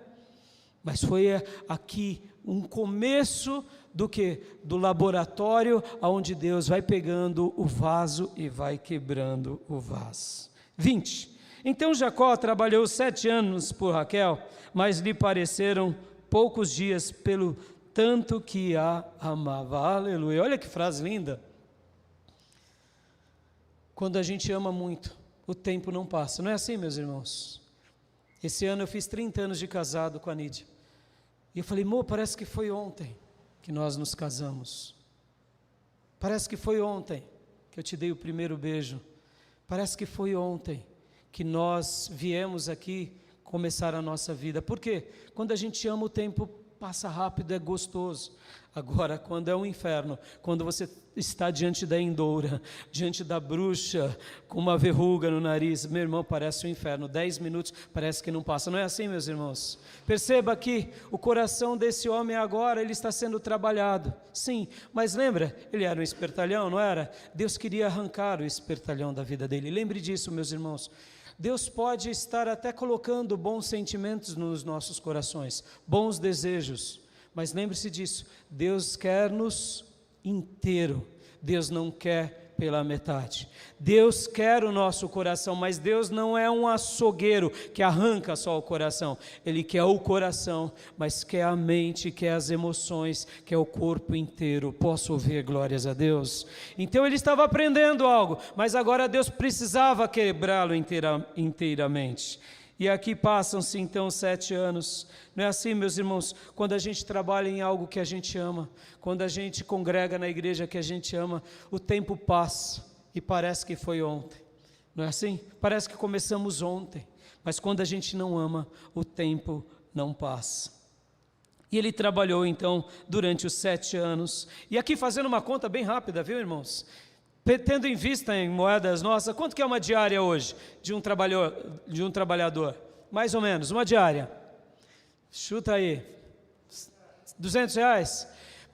Mas foi aqui um começo do que? Do laboratório onde Deus vai pegando o vaso e vai quebrando o vaso. 20. Então Jacó trabalhou 7 anos por Raquel, mas lhe pareceram poucos dias pelo tanto que a amava. Aleluia, olha que frase linda. Quando a gente ama muito, o tempo não passa, não é assim, meus irmãos? Esse ano eu fiz 30 anos de casado com a Nídia, e eu falei: amor, parece que foi ontem que nós nos casamos, parece que foi ontem que eu te dei o primeiro beijo, parece que foi ontem que nós viemos aqui começar a nossa vida. Por quê? Quando a gente ama, o tempo passa rápido, é gostoso. Agora, quando é um inferno, quando você está diante da endoura, diante da bruxa, com uma verruga no nariz, meu irmão, parece um inferno. 10 minutos parece que não passa. Não é assim, meus irmãos? Perceba que o coração desse homem agora, ele está sendo trabalhado. Sim, mas lembra, ele era um espertalhão, não era? Deus queria arrancar o espertalhão da vida dele. Lembre disso, meus irmãos. Deus pode estar até colocando bons sentimentos nos nossos corações, bons desejos. Mas lembre-se disso, Deus quer-nos inteiro, Deus não quer pela metade. Deus quer o nosso coração, mas Deus não é um açougueiro que arranca só o coração. Ele quer o coração, mas quer a mente, quer as emoções, quer o corpo inteiro. Posso ouvir glórias a Deus? Então ele estava aprendendo algo, mas agora Deus precisava quebrá-lo inteiramente. E aqui passam-se então 7 anos. Não é assim, meus irmãos? Quando a gente trabalha em algo que a gente ama, quando a gente congrega na igreja que a gente ama, o tempo passa e parece que foi ontem. Não é assim? Parece que começamos ontem, mas quando a gente não ama, o tempo não passa. E ele trabalhou então durante os 7 anos. E aqui fazendo uma conta bem rápida, viu, irmãos? Tendo em vista em moedas nossas, quanto que é uma diária hoje de um trabalhador? Mais ou menos, uma diária. Chuta aí. R$200?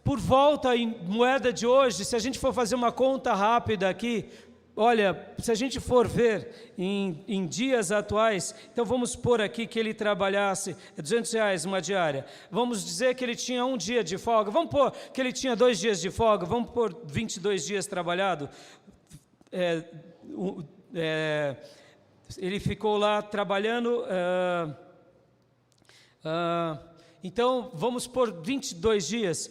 Por volta em moeda de hoje, se a gente for fazer uma conta rápida aqui, olha, se a gente for ver em dias atuais, então vamos pôr aqui que ele trabalhasse R$200 uma diária. Vamos dizer que ele tinha 1 dia de folga. Vamos pôr que ele tinha 2 dias de folga. Vamos pôr 22 dias trabalhado. Ele ficou lá trabalhando. Então vamos pôr 22 dias.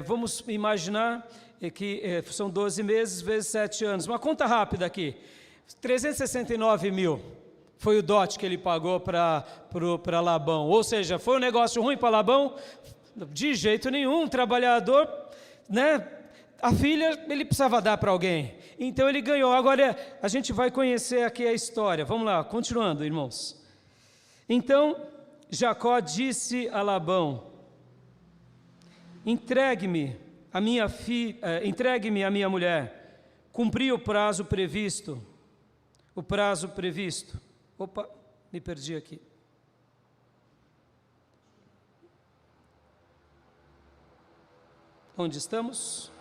Vamos imaginar que são 12 meses vezes 7 anos. Uma conta rápida aqui. 369 mil foi o dote que ele pagou para Labão. Ou seja, foi um negócio ruim para Labão? De jeito nenhum. Um trabalhador, né? A filha ele precisava dar para alguém. Então ele ganhou. Agora a gente vai conhecer aqui a história. Vamos lá, continuando, irmãos. Então Jacó disse a Labão: entregue-me a minha mulher. Cumpri o prazo previsto. Opa, me perdi aqui. Onde estamos?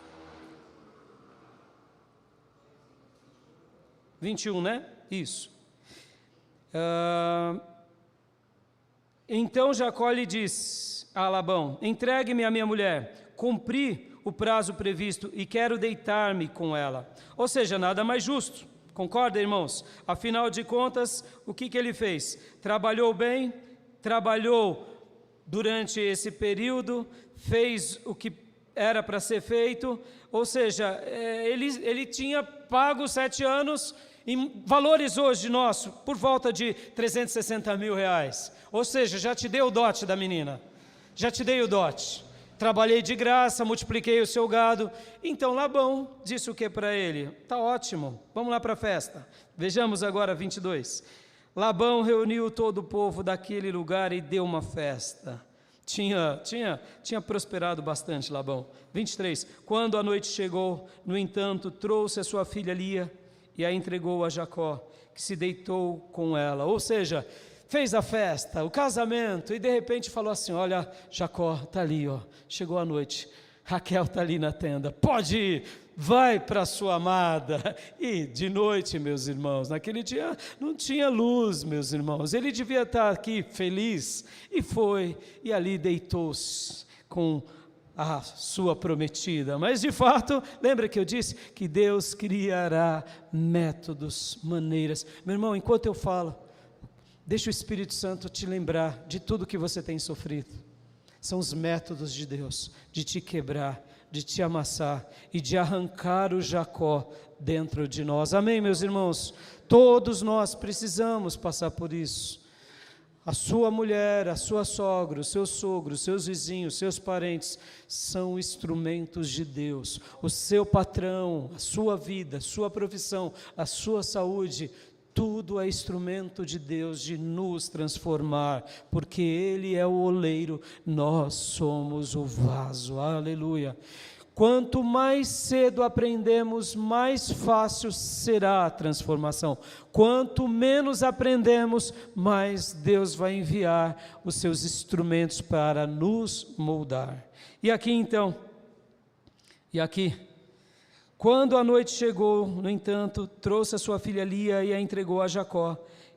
21, né? Isso. Então Jacó lhe disse a Labão: entregue-me a minha mulher. Cumpri o prazo previsto e quero deitar-me com ela. Ou seja, nada mais justo. Concorda, irmãos? Afinal de contas, o que ele fez? Trabalhou bem, trabalhou durante esse período, fez o que era para ser feito, ou seja, ele tinha pago 7 anos em valores hoje nossos, por volta de 360 mil reais. Ou seja, já te dei o dote da menina, já te dei o dote. Trabalhei de graça, multipliquei o seu gado. Então Labão disse o que para ele? Está ótimo, vamos lá para a festa. Vejamos agora 22. Labão reuniu todo o povo daquele lugar e deu uma festa. Tinha prosperado bastante Labão. 23. Quando a noite chegou, no entanto, trouxe a sua filha Lia e a entregou a Jacó, que se deitou com ela. Ou seja, fez a festa, o casamento, e de repente falou assim: olha, Jacó está ali, ó, chegou a noite, Raquel está ali na tenda, pode ir, vai para sua amada. E de noite, meus irmãos, naquele dia não tinha luz, meus irmãos, ele devia estar aqui feliz, e foi, e ali deitou-se com a sua prometida. Mas de fato, lembra que eu disse que Deus criará métodos, maneiras. Meu irmão, enquanto eu falo, deixa o Espírito Santo te lembrar de tudo que você tem sofrido. São os métodos de Deus, de te quebrar, de te amassar e de arrancar o Jacó dentro de nós. Amém, meus irmãos? Todos nós precisamos passar por isso. A sua mulher, a sua sogra, o seu sogro, os seus vizinhos, seus parentes são instrumentos de Deus. O seu patrão, a sua vida, a sua profissão, a sua saúde, tudo é instrumento de Deus de nos transformar, porque Ele é o oleiro, nós somos o vaso, aleluia. Quanto mais cedo aprendemos, mais fácil será a transformação. Quanto menos aprendemos, mais Deus vai enviar os seus instrumentos para nos moldar. E aqui então, quando a noite chegou, no entanto, trouxe a sua filha Lia e a entregou a Jacó,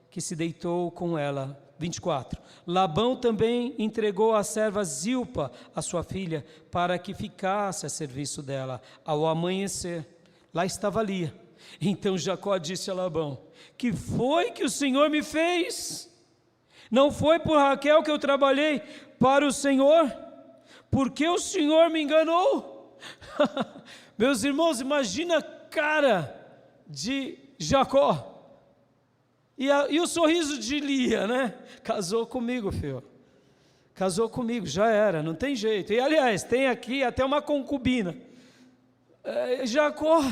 que se deitou com ela. 24. Labão também entregou a serva Zilpa, a sua filha, para que ficasse a serviço dela. Ao amanhecer, lá estava Lia. Então Jacó disse a Labão: que foi que o Senhor me fez? Não foi por Raquel que eu trabalhei para o Senhor? Porque o Senhor me enganou? Meus irmãos, imagina a cara de Jacó. E o sorriso de Lia, né? Casou comigo, filho. Casou comigo, já era, não tem jeito. E aliás, tem aqui até uma concubina. Jacó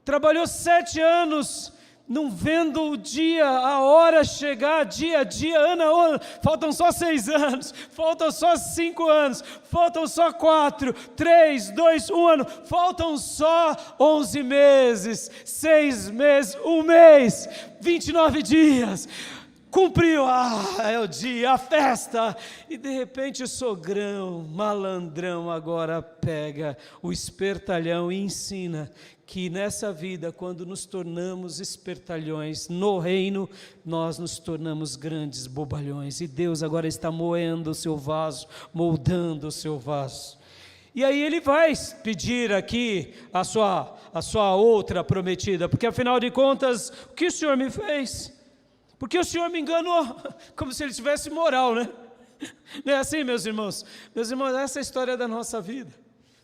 trabalhou 7 anos, não vendo o dia, a hora chegar, dia a dia, ano a ano. Faltam só 6 anos, faltam só 5 anos, faltam só 4, 3, 2, 1 ano, faltam só 11 meses, 6 meses, 1 mês, 29 dias. Cumpriu, é o dia, a festa. E de repente o sogrão, malandrão, agora pega o espertalhão e ensina que nessa vida, quando nos tornamos espertalhões no reino, nós nos tornamos grandes bobalhões. E Deus agora está moendo o seu vaso, moldando o seu vaso. E aí ele vai pedir aqui a sua outra prometida, porque afinal de contas, o que o Senhor me fez? Porque o Senhor me enganou, como se ele tivesse moral, né? Não é assim, meus irmãos? Meus irmãos, essa é a história da nossa vida.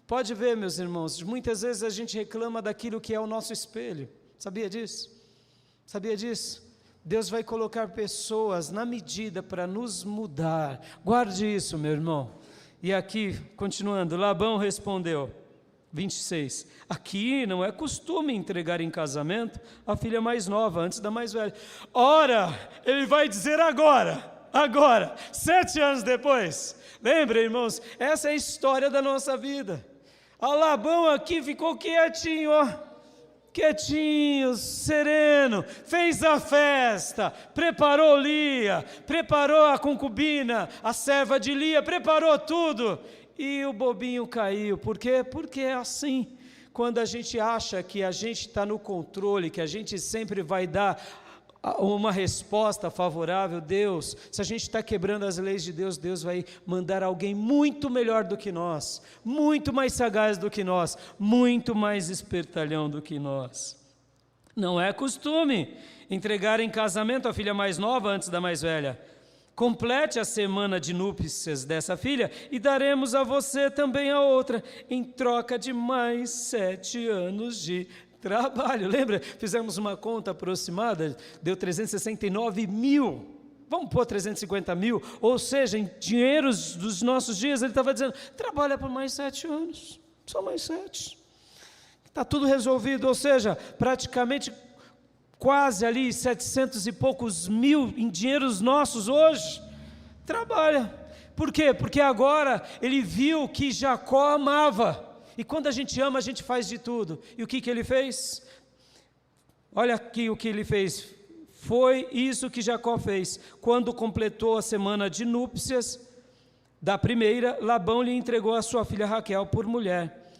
Pode ver, meus irmãos, muitas vezes a gente reclama daquilo que é o nosso espelho. Sabia disso? Sabia disso? Deus vai colocar pessoas na medida para nos mudar. Guarde isso, meu irmão. E aqui, continuando, Labão respondeu, 26, aqui não é costume entregar em casamento a filha mais nova antes da mais velha. Ora, ele vai dizer agora, 7 anos depois. Lembra, irmãos, essa é a história da nossa vida. A Labão aqui ficou quietinho, quietinho, sereno, fez a festa, preparou Lia, preparou a concubina, a serva de Lia, preparou tudo. E o bobinho caiu. Por quê? Porque é assim. Quando a gente acha que a gente está no controle, que a gente sempre vai dar uma resposta favorável, Deus, se a gente está quebrando as leis de Deus, Deus vai mandar alguém muito melhor do que nós, muito mais sagaz do que nós, muito mais espertalhão do que nós. Não é costume entregar em casamento a filha mais nova antes da mais velha. Complete a semana de núpcias dessa filha e daremos a você também a outra, em troca de mais 7 anos de trabalho. Lembra? Fizemos uma conta aproximada, deu 369 mil. Vamos pôr 350 mil, ou seja, em dinheiros dos nossos dias, ele estava dizendo, trabalha por mais 7 anos, só mais 7. Está tudo resolvido, ou seja, praticamente quase ali 700 e poucos mil em dinheiros nossos hoje, trabalha. Por quê? Porque agora ele viu que Jacó amava, e quando a gente ama, a gente faz de tudo. E o que ele fez? Olha aqui o que ele fez. Foi isso que Jacó fez. Quando completou a semana de núpcias da primeira, Labão lhe entregou a sua filha Raquel por mulher.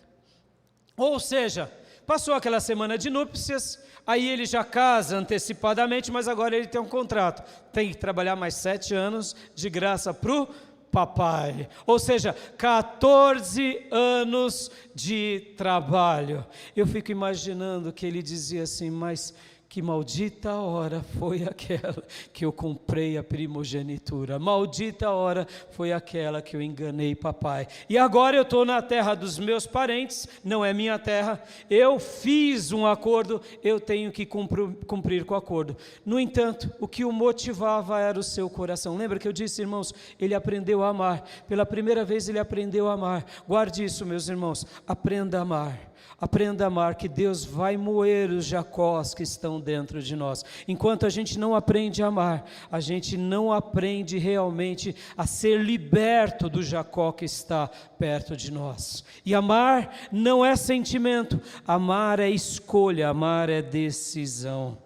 Ou seja, passou aquela semana de núpcias, aí ele já casa antecipadamente, mas agora ele tem um contrato. Tem que trabalhar mais 7 anos de graça para o papai. Ou seja, 14 anos de trabalho. Eu fico imaginando que ele dizia assim, mas que maldita hora foi aquela que eu comprei a primogenitura, maldita hora foi aquela que eu enganei papai, e agora eu estou na terra dos meus parentes, não é minha terra, eu fiz um acordo, eu tenho que cumprir com o acordo. No entanto, o que o motivava era o seu coração. Lembra que eu disse, irmãos, ele aprendeu a amar, pela primeira vez ele aprendeu a amar. Guarde isso, meus irmãos, aprenda a amar, que Deus vai moer os Jacós que estão dentro de nós. Enquanto a gente não aprende a amar, a gente não aprende realmente a ser liberto do Jacó que está perto de nós. E amar não é sentimento, amar é escolha, amar é decisão.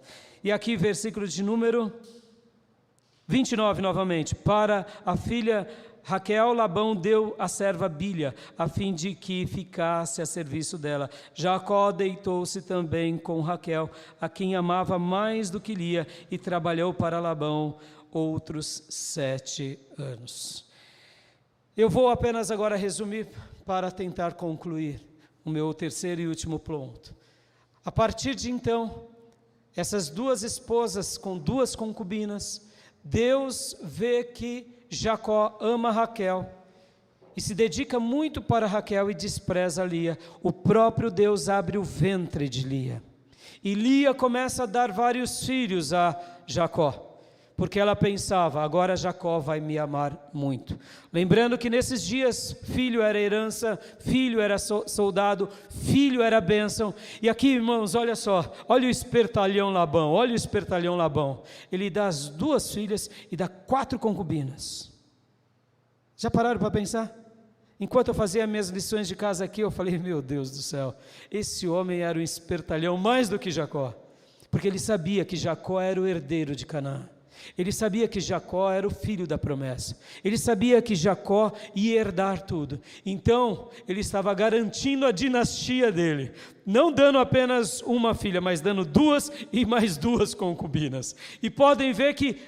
E aqui versículo de número 29 novamente. Para a filha Raquel, Labão deu a serva Bilha, a fim de que ficasse a serviço dela. Jacó deitou-se também com Raquel, a quem amava mais do que Lia, e trabalhou para Labão outros 7 anos. Eu vou apenas agora resumir para tentar concluir o meu terceiro e último ponto. A partir de então, essas 2 esposas com 2 concubinas, Deus vê que Jacó ama Raquel e se dedica muito para Raquel e despreza Lia. O próprio Deus abre o ventre de Lia. E Lia começa a dar vários filhos a Jacó, porque ela pensava, agora Jacó vai me amar muito. Lembrando que nesses dias, filho era herança, filho era soldado, filho era bênção. E aqui, irmãos, olha só, olha o espertalhão Labão, olha o espertalhão Labão. Ele dá as 2 filhas e dá 4 concubinas. Já pararam para pensar? Enquanto eu fazia minhas lições de casa aqui, eu falei, meu Deus do céu, esse homem era um espertalhão mais do que Jacó, porque ele sabia que Jacó era o herdeiro de Canaã. Ele sabia que Jacó era o filho da promessa. Ele sabia que Jacó ia herdar tudo. Então, ele estava garantindo a dinastia dele. Não dando apenas uma filha, mas dando 2 e mais 2 concubinas. E podem ver que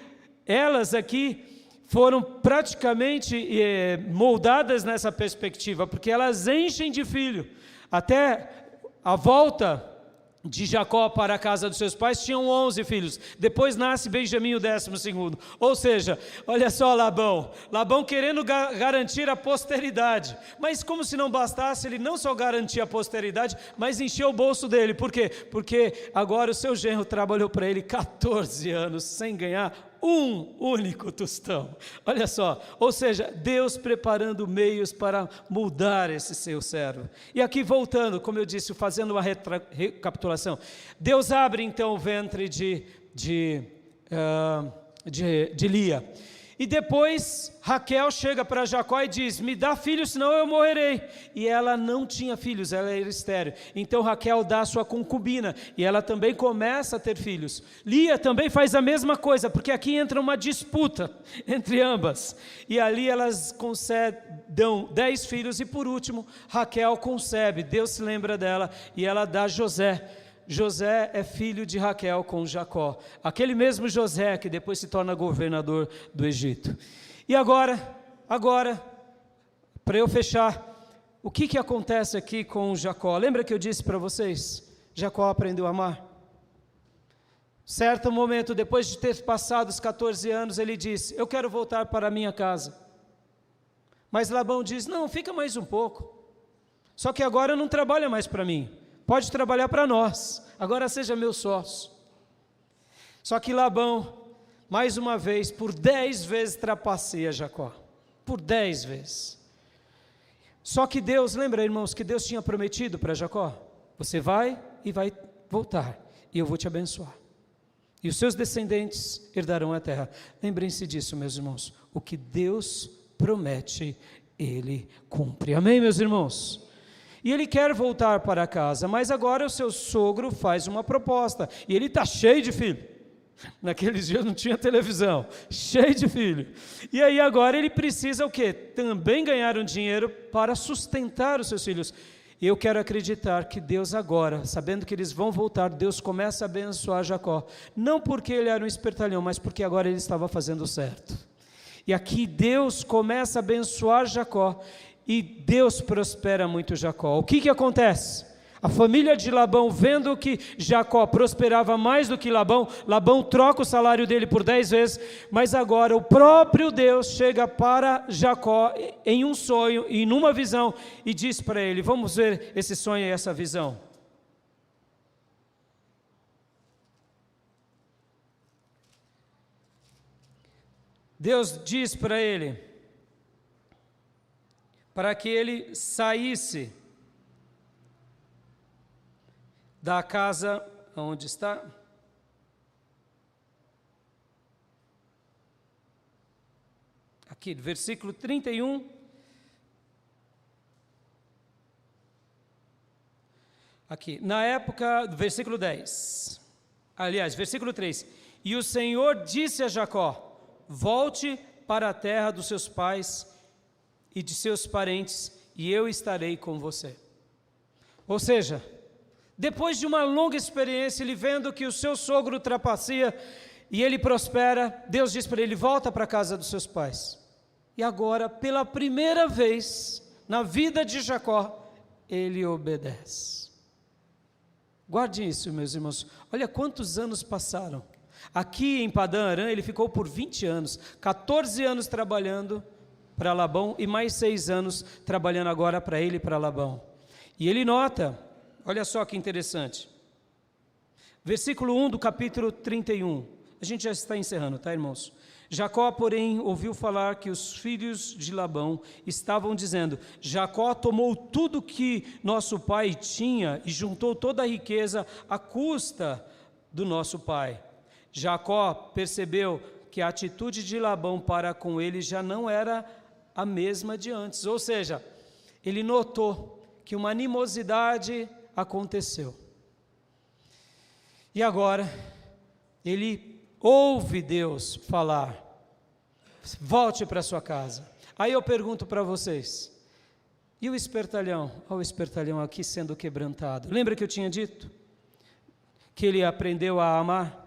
elas aqui foram praticamente moldadas nessa perspectiva, porque elas enchem de filho. Até a volta de Jacó para a casa dos seus pais, tinham 11 filhos, depois nasce Benjamim, o 12º, ou seja, olha só Labão querendo garantir a posteridade, mas como se não bastasse, ele não só garantia a posteridade, mas encheu o bolso dele. Por quê? Porque agora o seu genro trabalhou para ele 14 anos, sem ganhar um único tostão. Olha só, ou seja, Deus preparando meios para mudar esse seu servo. E aqui voltando, como eu disse, fazendo uma recapitulação, Deus abre então o ventre de Lia. E depois Raquel chega para Jacó e diz, me dá filhos, senão eu morrerei. E ela não tinha filhos, ela era estéril. Então Raquel dá a sua concubina, e ela também começa a ter filhos. Lia também faz a mesma coisa, porque aqui entra uma disputa entre ambas. E ali elas dão 10 filhos, e por último, Raquel concebe, Deus se lembra dela, e ela dá José. José é filho de Raquel com Jacó, aquele mesmo José que depois se torna governador do Egito. E agora, para eu fechar, o que acontece aqui com Jacó? Lembra que eu disse para vocês? Jacó aprendeu a amar. Certo momento, depois de ter passado os 14 anos, ele disse, eu quero voltar para a minha casa. Mas Labão diz, não, fica mais um pouco. Só que agora não trabalha mais para mim. Pode trabalhar para nós, agora seja meu sócio. Só que Labão, mais uma vez, por 10 vezes trapaceia Jacó, por 10 vezes. Só que Deus, lembra irmãos, que Deus tinha prometido para Jacó, você vai e vai voltar, e eu vou te abençoar. E os seus descendentes herdarão a terra. Lembrem-se disso, meus irmãos, o que Deus promete, Ele cumpre. Amém, meus irmãos? E ele quer voltar para casa, mas agora o seu sogro faz uma proposta, e ele está cheio de filho. Naqueles dias não tinha televisão, cheio de filho. E aí agora ele precisa o quê? Também ganhar um dinheiro para sustentar os seus filhos. E eu quero acreditar que Deus agora, sabendo que eles vão voltar, Deus começa a abençoar Jacó. Não porque ele era um espertalhão, mas porque agora ele estava fazendo certo. E aqui Deus começa a abençoar Jacó. E Deus prospera muito Jacó. O que acontece? A família de Labão, vendo que Jacó prosperava mais do que Labão, Labão troca o salário dele por 10 vezes, mas agora o próprio Deus chega para Jacó em um sonho e numa visão e diz para ele, vamos ver esse sonho e essa visão. Deus diz para ele, para que ele saísse da casa, onde está? Aqui, versículo 31. Aqui, na época, versículo 10. Aliás, versículo 3. E o Senhor disse a Jacó: volte para a terra dos seus pais e de seus parentes, e eu estarei com você. Ou seja, depois de uma longa experiência, ele vendo que o seu sogro trapaceia e ele prospera, Deus diz para ele: volta para a casa dos seus pais. E agora, pela primeira vez na vida de Jacó, ele obedece. Guarde isso, meus irmãos. Olha quantos anos passaram. Aqui em Padã Arã, ele ficou por 20 anos, 14 anos trabalhando para Labão e mais 6 anos trabalhando agora para ele e para Labão. E ele nota, olha só que interessante, versículo 1 do capítulo 31, a gente já está encerrando, tá, irmãos? Jacó, porém, ouviu falar que os filhos de Labão estavam dizendo: Jacó tomou tudo que nosso pai tinha e juntou toda a riqueza à custa do nosso pai. Jacó percebeu que a atitude de Labão para com ele já não era a mesma de antes, ou seja, ele notou que uma animosidade aconteceu. E agora, ele ouve Deus falar: volte para sua casa. Aí eu pergunto para vocês, e o espertalhão? Olha o espertalhão aqui sendo quebrantado. Lembra que eu tinha dito? Que ele aprendeu a amar?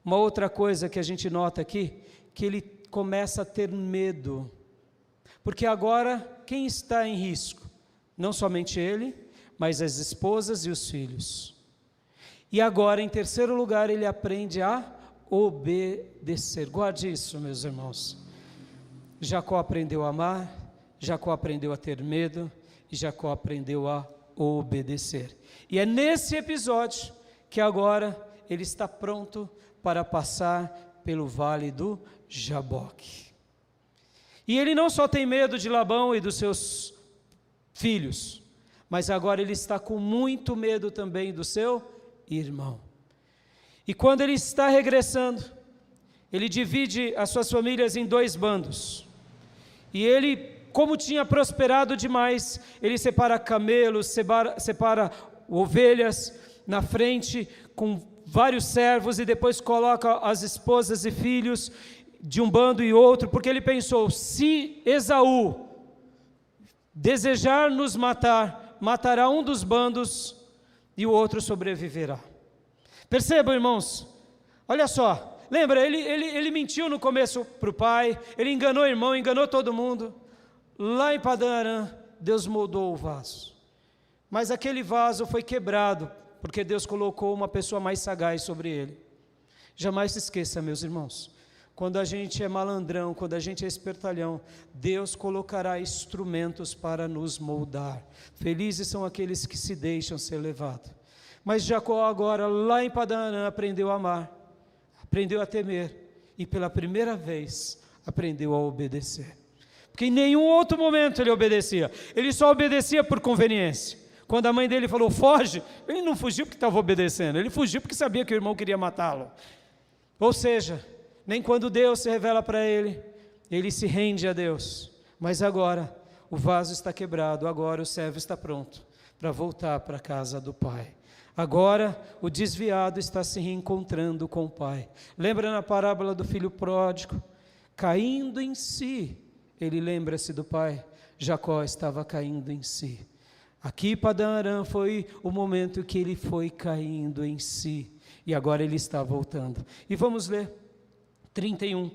Uma outra coisa que a gente nota aqui, que ele começa a ter medo. Porque agora, quem está em risco? Não somente ele, mas as esposas e os filhos. E agora, em terceiro lugar, ele aprende a obedecer. Guarde isso, meus irmãos. Jacó aprendeu a amar, Jacó aprendeu a ter medo, e Jacó aprendeu a obedecer. E é nesse episódio que agora ele está pronto para passar pelo vale do Jaboque. E ele não só tem medo de Labão e dos seus filhos, mas agora ele está com muito medo também do seu irmão. E quando ele está regressando, ele divide as suas famílias em 2 bandos. E ele, como tinha prosperado demais, ele separa camelos, separa ovelhas na frente com vários servos e depois coloca as esposas e filhos de um bando e outro, porque ele pensou: se Esaú desejar nos matar, matará um dos bandos e o outro sobreviverá. Percebam, irmãos, olha só, lembra, ele mentiu no começo para o pai, ele enganou o irmão, enganou todo mundo. Lá em Padã Arã, Deus moldou o vaso, mas aquele vaso foi quebrado, porque Deus colocou uma pessoa mais sagaz sobre ele. Jamais se esqueça, meus irmãos, quando a gente é malandrão, quando a gente é espertalhão, Deus colocará instrumentos para nos moldar. Felizes são aqueles que se deixam ser levados. Mas Jacó agora, lá em Padã Arã, aprendeu a amar, aprendeu a temer, e pela primeira vez, aprendeu a obedecer. Porque em nenhum outro momento ele obedecia, ele só obedecia por conveniência. Quando a mãe dele falou: foge, ele não fugiu porque estava obedecendo, ele fugiu porque sabia que o irmão queria matá-lo. Ou seja, nem quando Deus se revela para ele, ele se rende a Deus. Mas agora, o vaso está quebrado, agora o servo está pronto para voltar para a casa do pai. Agora, o desviado está se reencontrando com o pai. Lembra na parábola do filho pródigo? Caindo em si, ele lembra-se do pai. Jacó estava caindo em si. Aqui, Padã Arã, foi o momento que ele foi caindo em si. E agora ele está voltando. E vamos ler 31.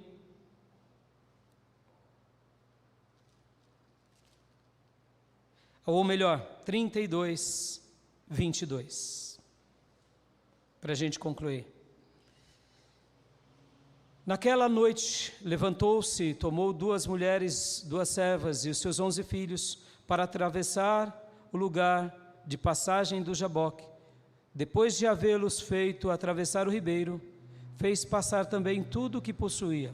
Ou melhor, 32, 22. Para a gente concluir. Naquela noite, levantou-se, tomou 2 mulheres, 2 servas e os seus 11 filhos, para atravessar o lugar de passagem do Jaboque. Depois de havê-los feito atravessar o ribeiro, fez passar também tudo o que possuía,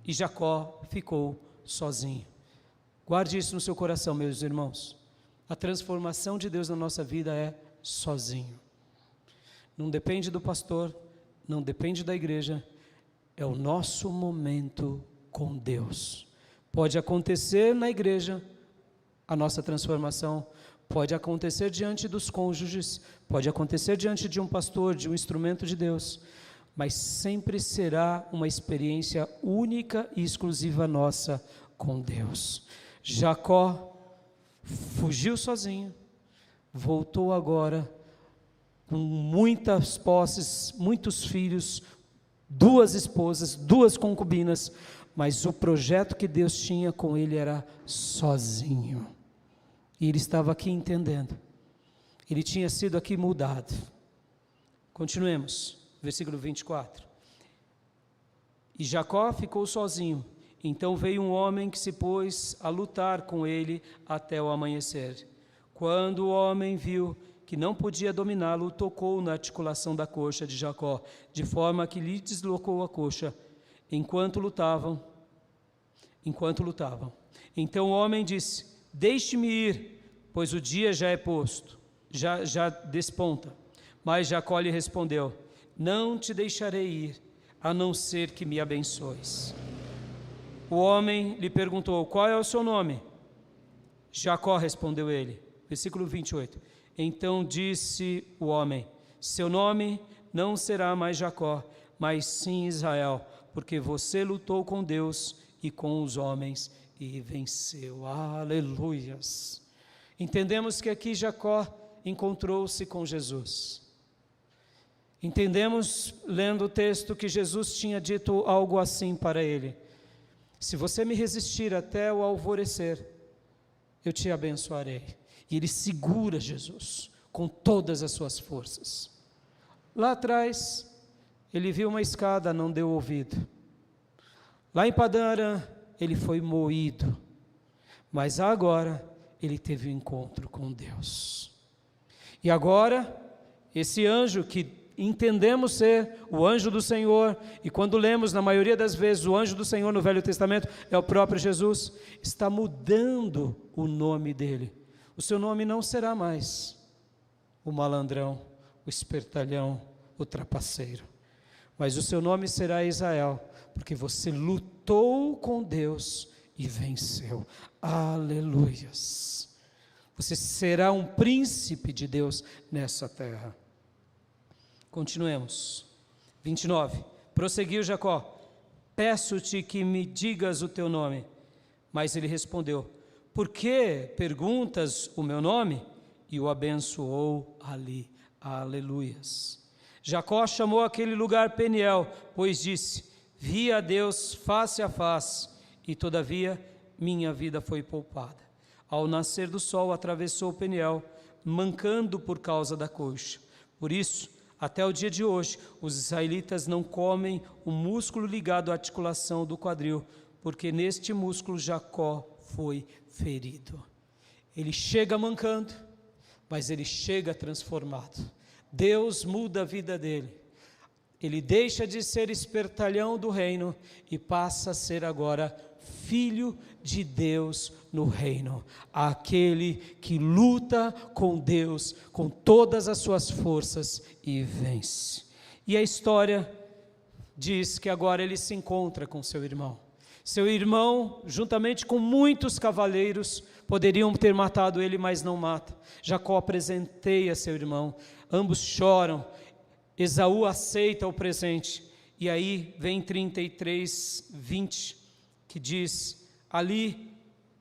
e Jacó ficou sozinho. Guarde isso no seu coração, meus irmãos. A transformação de Deus na nossa vida é sozinho. Não depende do pastor, não depende da igreja, é o nosso momento com Deus. Pode acontecer na igreja a nossa transformação, pode acontecer diante dos cônjuges, pode acontecer diante de um pastor, de um instrumento de Deus, mas sempre será uma experiência única e exclusiva nossa com Deus. Jacó fugiu sozinho, voltou agora com muitas posses, muitos filhos, 2 esposas, 2 concubinas, mas o projeto que Deus tinha com ele era sozinho. E ele estava aqui entendendo. Ele tinha sido aqui mudado. Continuemos, versículo 24. E Jacó ficou sozinho. Então veio um homem que se pôs a lutar com ele até o amanhecer. Quando o homem viu que não podia dominá-lo, tocou na articulação da coxa de Jacó, de forma que lhe deslocou a coxa, enquanto lutavam. Então o homem disse: deixe-me ir, pois o dia já é posto, já desponta. Mas Jacó lhe respondeu: não te deixarei ir, a não ser que me abençoes. O homem lhe perguntou: qual é o seu nome? Jacó, respondeu ele. Versículo 28. Então disse o homem: seu nome não será mais Jacó, mas sim Israel, porque você lutou com Deus e com os homens e venceu. Aleluias! Entendemos que aqui Jacó encontrou-se com Jesus. Entendemos, lendo o texto, que Jesus tinha dito algo assim para ele: se você me resistir até o alvorecer, eu te abençoarei. E ele segura Jesus com todas as suas forças. Lá atrás, ele viu uma escada, não deu ouvido. Lá em Padã Arã, ele foi moído. Mas agora, ele teve um encontro com Deus. E agora, esse anjo que entendemos ser o anjo do Senhor, e quando lemos, na maioria das vezes, o anjo do Senhor no Velho Testamento é o próprio Jesus, está mudando o nome dele. O seu nome não será mais o malandrão, o espertalhão, o trapaceiro, mas o seu nome será Israel, porque você lutou com Deus e venceu. Aleluias! Você será um príncipe de Deus nessa terra. Continuemos. 29. Prosseguiu Jacó: peço-te que me digas o teu nome. Mas ele respondeu: por que perguntas o meu nome? E o abençoou ali. Aleluias. Jacó chamou aquele lugar Peniel, pois disse: vi a Deus face a face, e todavia minha vida foi poupada. Ao nascer do sol atravessou Peniel, mancando por causa da coxa. Por isso, até o dia de hoje, os israelitas não comem o músculo ligado à articulação do quadril, porque neste músculo Jacó foi ferido. Ele chega mancando, mas ele chega transformado. Deus muda a vida dele. Ele deixa de ser espertalhão do reino e passa a ser agora filho de Deus no reino. Aquele que luta com Deus com todas as suas forças e vence. E a história diz que agora ele se encontra com seu irmão. Seu irmão, juntamente com muitos cavaleiros, poderiam ter matado ele, mas não mata. Jacó presenteia seu irmão, ambos choram. Esaú aceita o presente. E aí vem 33, 20, que diz: ali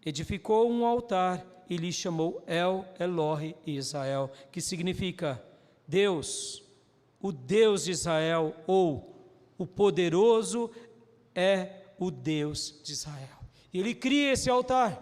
edificou um altar e lhe chamou El Elohe Israel, que significa Deus, o Deus de Israel, ou o poderoso é o Deus de Israel. E ele cria esse altar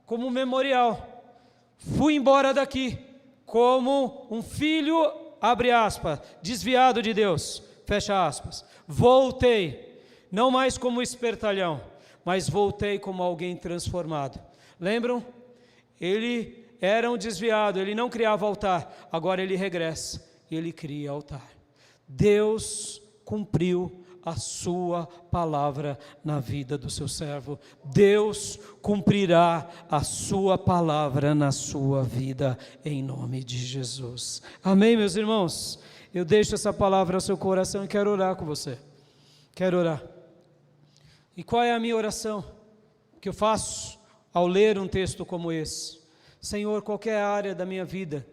como um memorial. Fui embora daqui como um filho, abre aspas, desviado de Deus, fecha aspas. Voltei, não mais como espertalhão, mas voltei como alguém transformado. Lembram? Ele era um desviado, ele não criava altar, agora ele regressa e ele cria altar. Deus cumpriu a sua palavra na vida do seu servo. Deus cumprirá a sua palavra na sua vida, em nome de Jesus. Amém, meus irmãos? Eu deixo essa palavra ao seu coração e quero orar com você. Quero orar. E qual é a minha oração? Que que eu faço ao ler um texto como esse. Senhor, qualquer área da minha vida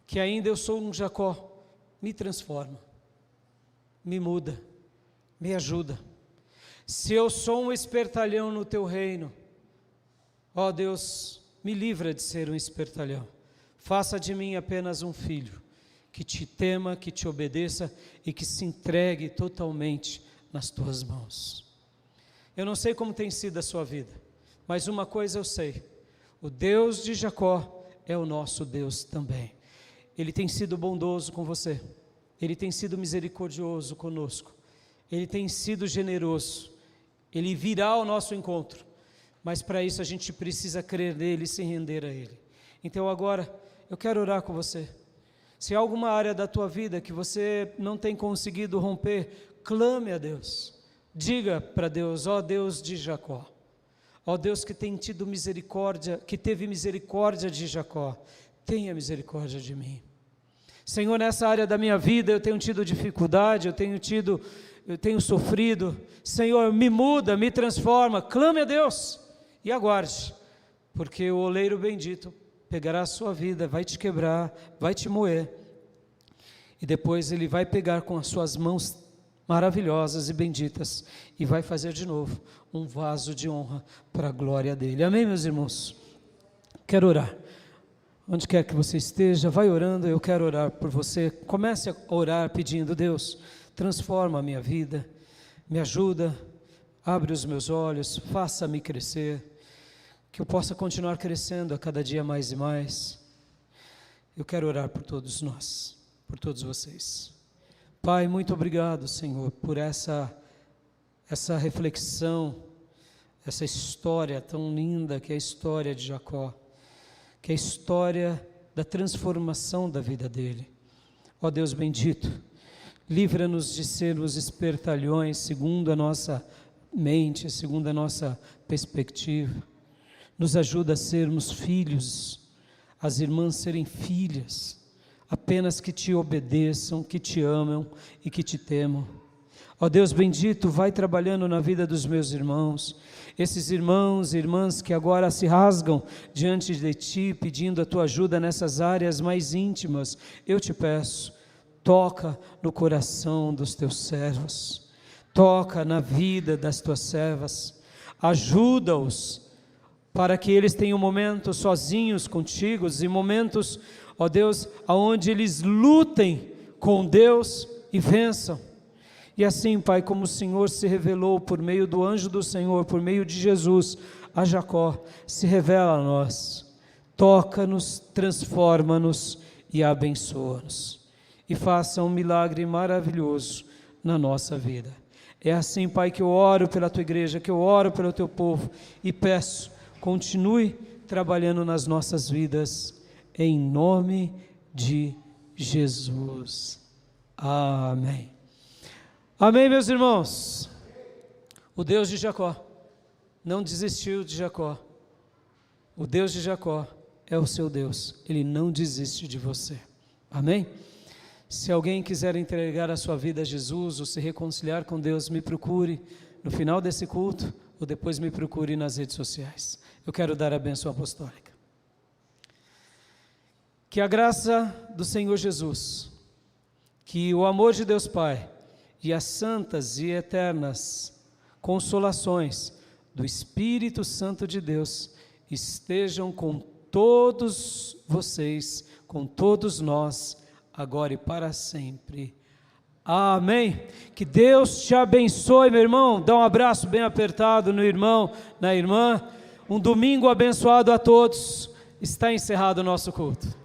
que ainda eu sou um Jacó, me transforma, me muda, me ajuda. Se eu sou um espertalhão no teu reino, ó Deus, me livra de ser um espertalhão. Faça de mim apenas um filho que te tema, que te obedeça e que se entregue totalmente nas tuas mãos. Eu não sei como tem sido a sua vida, mas uma coisa eu sei: o Deus de Jacó é o nosso Deus também. Ele tem sido bondoso com você, Ele tem sido misericordioso conosco, Ele tem sido generoso, Ele virá ao nosso encontro, mas para isso a gente precisa crer nele e se render a Ele. Então agora eu quero orar com você. Se há alguma área da tua vida que você não tem conseguido romper, clame a Deus, diga para Deus: ó Deus de Jacó, ó Deus que tem tido misericórdia, que teve misericórdia de Jacó, tenha misericórdia de mim. Senhor, nessa área da minha vida eu tenho tido dificuldade, eu tenho sofrido. Senhor, me muda, me transforma. Clame a Deus e aguarde, porque o oleiro bendito pegará a sua vida, vai te quebrar, vai te moer, e depois Ele vai pegar com as suas mãos maravilhosas e benditas e vai fazer de novo um vaso de honra para a glória dEle. Amém, meus irmãos? Quero orar. Onde quer que você esteja, vai orando. Eu quero orar por você. Comece a orar pedindo: Deus, transforma a minha vida, me ajuda, abre os meus olhos, faça-me crescer, que eu possa continuar crescendo a cada dia mais e mais. Eu quero orar por todos nós, por todos vocês. Pai, muito obrigado, Senhor, por essa reflexão, essa história tão linda que é a história de Jacó, que é a história da transformação da vida dele. Ó Deus bendito, livra-nos de sermos espertalhões segundo a nossa mente, segundo a nossa perspectiva. Nos ajuda a sermos filhos, as irmãs serem filhas, apenas que te obedeçam, que te amam e que te temam. Ó Deus bendito, vai trabalhando na vida dos meus irmãos, esses irmãos e irmãs que agora se rasgam diante de Ti, pedindo a Tua ajuda nessas áreas mais íntimas. Eu te peço, toca no coração dos Teus servos, toca na vida das Tuas servas, ajuda-os para que eles tenham momentos sozinhos contigo e momentos, ó Deus, aonde eles lutem com Deus e vençam. E assim, Pai, como o Senhor se revelou por meio do anjo do Senhor, por meio de Jesus a Jacó, se revela a nós. Toca-nos, transforma-nos e abençoa-nos. E faça um milagre maravilhoso na nossa vida. É assim, Pai, que eu oro pela Tua igreja, que eu oro pelo Teu povo e peço, continue trabalhando nas nossas vidas, em nome de Jesus. Amém. Amém, meus irmãos? O Deus de Jacó não desistiu de Jacó. O Deus de Jacó é o seu Deus. Ele não desiste de você. Amém? Se alguém quiser entregar a sua vida a Jesus ou se reconciliar com Deus, me procure no final desse culto ou depois me procure nas redes sociais. Eu quero dar a bênção apostólica. Que a graça do Senhor Jesus, que o amor de Deus Pai e as santas e eternas consolações do Espírito Santo de Deus estejam com todos vocês, com todos nós, agora e para sempre. Amém. Que Deus te abençoe, meu irmão. Dá um abraço bem apertado no irmão, na irmã. Um domingo abençoado a todos. Está encerrado o nosso culto.